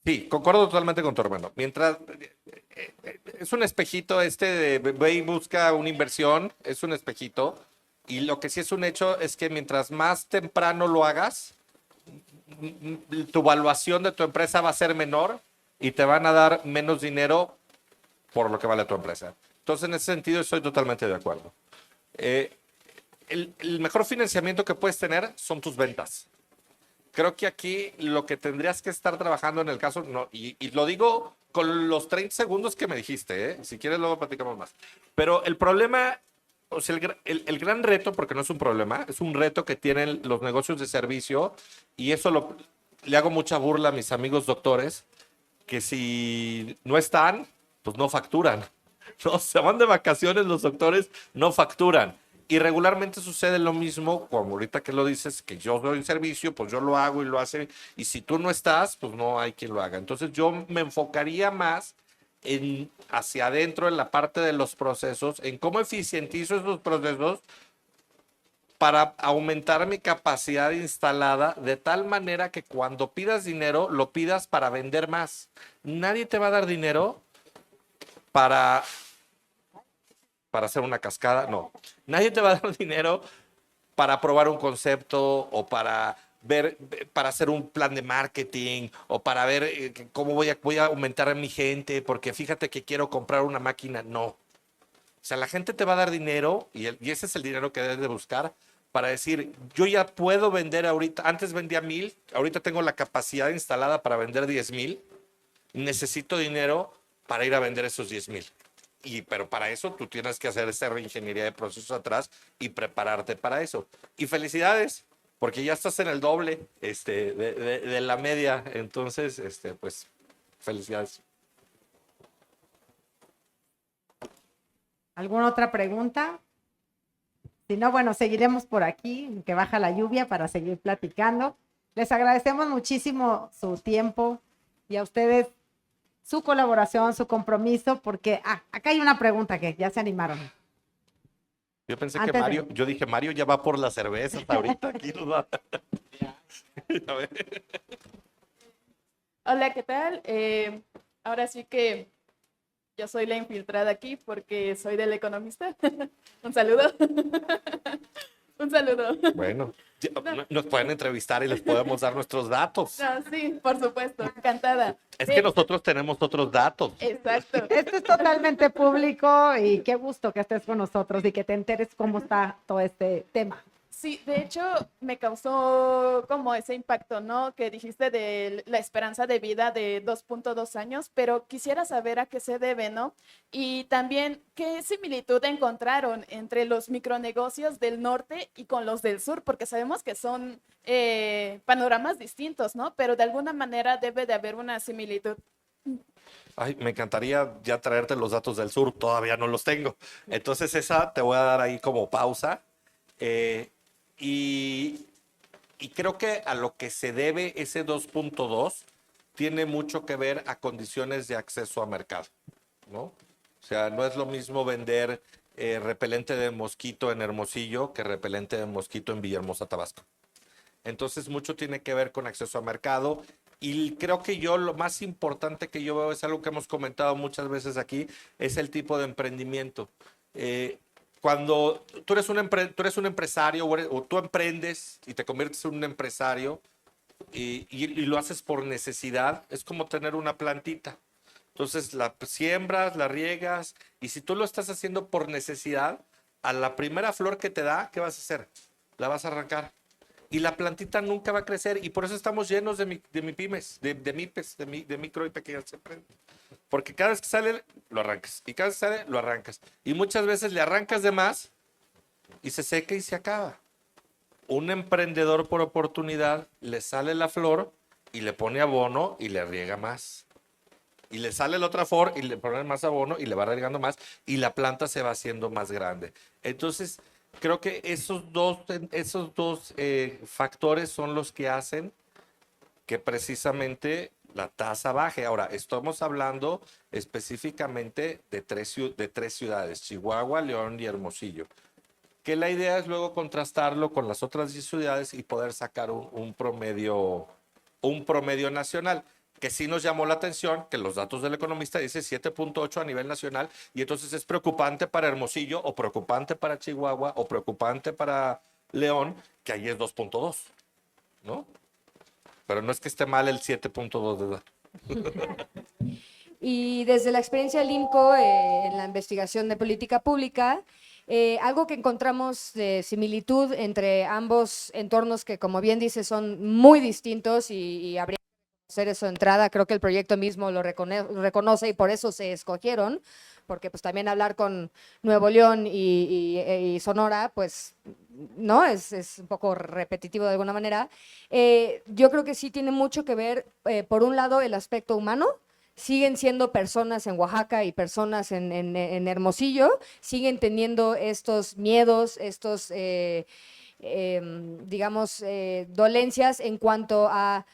Sí, concuerdo totalmente con tu hermano. Mientras es un espejito de ve y busca una inversión, es un espejito. Y lo que sí es un hecho es que mientras más temprano lo hagas, tu evaluación de tu empresa va a ser menor y te van a dar menos dinero por lo que vale tu empresa. Entonces, en ese sentido, estoy totalmente de acuerdo. El mejor financiamiento que puedes tener son tus ventas. Creo que aquí lo que tendrías que estar trabajando en el caso, no, y lo digo con los 30 segundos que me dijiste, ¿eh? Si quieres luego platicamos más. Pero el problema, o sea, el gran reto, porque no es un problema, es un reto que tienen los negocios de servicio, y eso le hago mucha burla a mis amigos doctores, que si no están, pues no facturan. No, se van de vacaciones los doctores, no facturan. Y regularmente sucede lo mismo, como ahorita que lo dices, que yo doy servicio, pues yo lo hago y lo hace, y si tú no estás, pues no hay quien lo haga. Entonces yo me enfocaría más hacia adentro, en la parte de los procesos, en cómo eficientizo esos procesos para aumentar mi capacidad instalada de tal manera que cuando pidas dinero, lo pidas para vender más. Nadie te va a dar dinero para hacer una cascada, no. Nadie te va a dar dinero para probar un concepto o para hacer un plan de marketing o para ver cómo voy a aumentar a mi gente porque fíjate que quiero comprar una máquina. No. O sea, la gente te va a dar dinero y ese es el dinero que debes de buscar para decir, yo ya puedo vender ahorita, antes vendía 1,000, ahorita tengo la capacidad instalada para vender 10,000, necesito dinero para ir a vender esos 10,000. Pero para eso tú tienes que hacer esa reingeniería de procesos atrás y prepararte para eso. Y felicidades, porque ya estás en el doble de la media. Entonces, pues, felicidades. ¿Alguna otra pregunta? Si no, bueno, seguiremos por aquí, que baja la lluvia para seguir platicando. Les agradecemos muchísimo su tiempo y a ustedes su colaboración, su compromiso, porque acá hay una pregunta que ya se animaron. Yo pensé que Mario, yo dije, Mario ya va por las cervezas ahorita, aquí nos va. A ver. Hola, ¿qué tal? Ahora sí que yo soy la infiltrada aquí porque soy del Economista. Un saludo. Un saludo. Bueno, nos pueden entrevistar y les podemos dar nuestros datos. No, sí, por supuesto, encantada. Es que nosotros tenemos otros datos. Exacto. Esto es totalmente público y qué gusto que estés con nosotros y que te enteres cómo está todo este tema. Sí, de hecho me causó como ese impacto, ¿no? Que dijiste de la esperanza de vida de 2.2 años, pero quisiera saber a qué se debe, ¿no? Y también qué similitud encontraron entre los micronegocios del norte y con los del sur, porque sabemos que son panoramas distintos, ¿no? Pero de alguna manera debe de haber una similitud. Ay, me encantaría ya traerte los datos del sur, todavía no los tengo. Entonces esa te voy a dar ahí como pausa. Y creo que a lo que se debe ese 2.2 tiene mucho que ver a condiciones de acceso a mercado, ¿no? O sea, no es lo mismo vender repelente de mosquito en Hermosillo que repelente de mosquito en Villahermosa, Tabasco. Entonces, mucho tiene que ver con acceso a mercado. Y creo que lo más importante que yo veo es algo que hemos comentado muchas veces aquí, es el tipo de emprendimiento. Cuando tú eres un empresario o tú emprendes y te conviertes en un empresario y lo haces por necesidad, es como tener una plantita. Entonces la siembras, la riegas y si tú lo estás haciendo por necesidad, a la primera flor que te da, ¿qué vas a hacer? La vas a arrancar. Y la plantita nunca va a crecer y por eso estamos llenos de MIPYMES, de micro y pequeñas empresas. Porque cada vez que sale, lo arrancas. Y cada vez que sale, lo arrancas. Y muchas veces le arrancas de más y se seca y se acaba. Un emprendedor por oportunidad le sale la flor y le pone abono y le riega más. Y le sale la otra flor y le pone más abono y le va regando más y la planta se va haciendo más grande. Entonces, creo que esos dos factores son los que hacen que precisamente la tasa baje. Ahora, estamos hablando específicamente de tres ciudades, Chihuahua, León y Hermosillo. Que la idea es luego contrastarlo con las otras 10 ciudades y poder sacar un promedio nacional. Que sí nos llamó la atención que los datos del Economista dice 7.8 a nivel nacional y entonces es preocupante para Hermosillo o preocupante para Chihuahua o preocupante para León que ahí es 2.2, ¿no? Pero no es que esté mal el 7.2 de dato. Y desde la experiencia del INCO en la investigación de política pública, Algo que encontramos de similitud entre ambos entornos que, como bien dice, son muy distintos y habría que hacer eso de entrada. Creo que el proyecto mismo lo reconoce y por eso se escogieron, porque pues también hablar con Nuevo León y Sonora, pues no, es un poco repetitivo de alguna manera. Yo creo que sí tiene mucho que ver, por un lado, el aspecto humano. Siguen siendo personas en Oaxaca y personas en Hermosillo, siguen teniendo estos miedos, estos, digamos, dolencias en cuanto a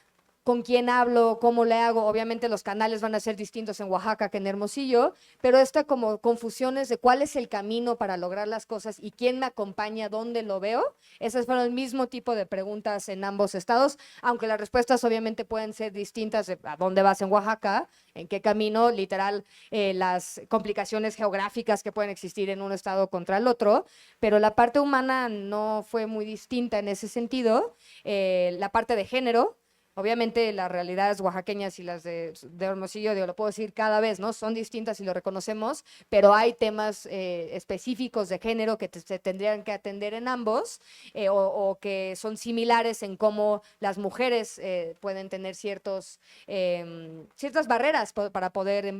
con quién hablo, cómo le hago. Obviamente los canales van a ser distintos en Oaxaca que en Hermosillo, pero esta como confusiones de cuál es el camino para lograr las cosas y quién me acompaña, dónde lo veo, esas fueron el mismo tipo de preguntas en ambos estados, aunque las respuestas obviamente pueden ser distintas de a dónde vas en Oaxaca, en qué camino, literal, las complicaciones geográficas que pueden existir en un estado contra el otro, pero la parte humana no fue muy distinta en ese sentido. La parte de género, obviamente las realidades oaxaqueñas y las de Hermosillo, lo puedo decir cada vez, ¿no? Son distintas y lo reconocemos, pero hay temas específicos de género que se tendrían que atender en ambos o que son similares en cómo las mujeres pueden tener ciertas barreras para poder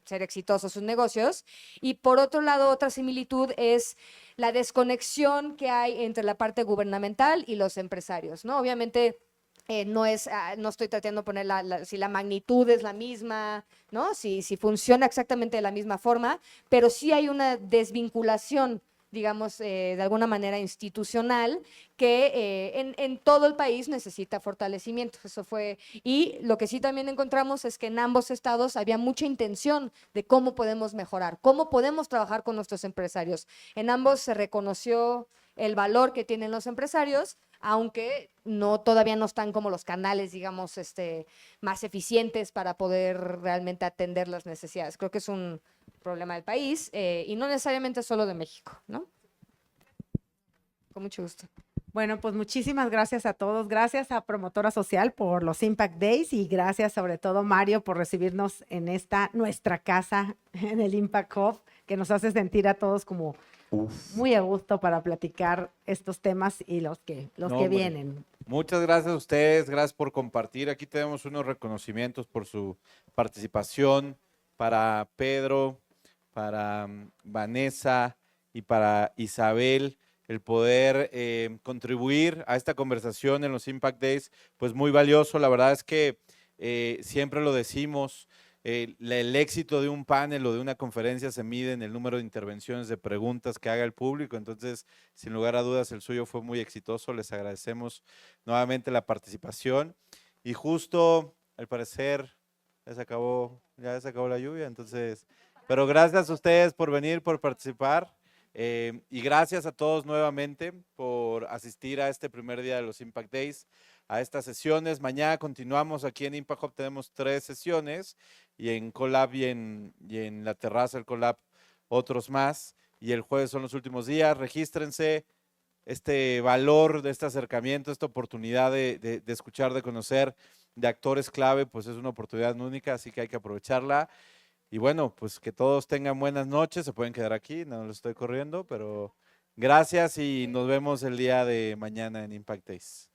ser exitosos sus negocios. Y por otro lado, otra similitud es la desconexión que hay entre la parte gubernamental y los empresarios, ¿no? Obviamente, no estoy tratando de poner si la magnitud es la misma, ¿no? Si funciona exactamente de la misma forma, pero sí hay una desvinculación, digamos, de alguna manera institucional que en todo el país necesita fortalecimiento. Eso fue, y lo que sí también encontramos es que en ambos estados había mucha intención de cómo podemos mejorar, cómo podemos trabajar con nuestros empresarios. En ambos se reconoció el valor que tienen los empresarios, aunque todavía no están como los canales, digamos, más eficientes para poder realmente atender las necesidades. Creo que es un problema del país y no necesariamente solo de México, ¿no? Con mucho gusto. Bueno, pues muchísimas gracias a todos. Gracias a Promotora Social por los Impact Days y gracias sobre todo, Mario, por recibirnos en nuestra casa, en el Impact Hub, que nos hace sentir a todos como muy a gusto para platicar estos temas y los que vienen. Muchas gracias a ustedes, gracias por compartir. Aquí tenemos unos reconocimientos por su participación para Pedro, para Vanessa y para Isabel. El poder contribuir a esta conversación en los Impact Days, pues muy valioso. La verdad es que siempre lo decimos, el éxito de un panel o de una conferencia se mide en el número de intervenciones, de preguntas que haga el público. Entonces, sin lugar a dudas, el suyo fue muy exitoso. Les agradecemos nuevamente la participación. Y justo, al parecer, ya se acabó la lluvia. Entonces, pero gracias a ustedes por venir, por participar. Y gracias a todos nuevamente por asistir a este primer día de los Impact Days, a estas sesiones. Mañana continuamos aquí en Impact Hub, tenemos 3 sesiones y en Colab y en la terraza del Colab otros más. Y el jueves son los últimos días. Regístrense. Este valor de este acercamiento, esta oportunidad de escuchar, de conocer de actores clave, pues es una oportunidad única, así que hay que aprovecharla. Y bueno, pues que todos tengan buenas noches, se pueden quedar aquí, no los estoy corriendo, pero gracias y nos vemos el día de mañana en Impact Days.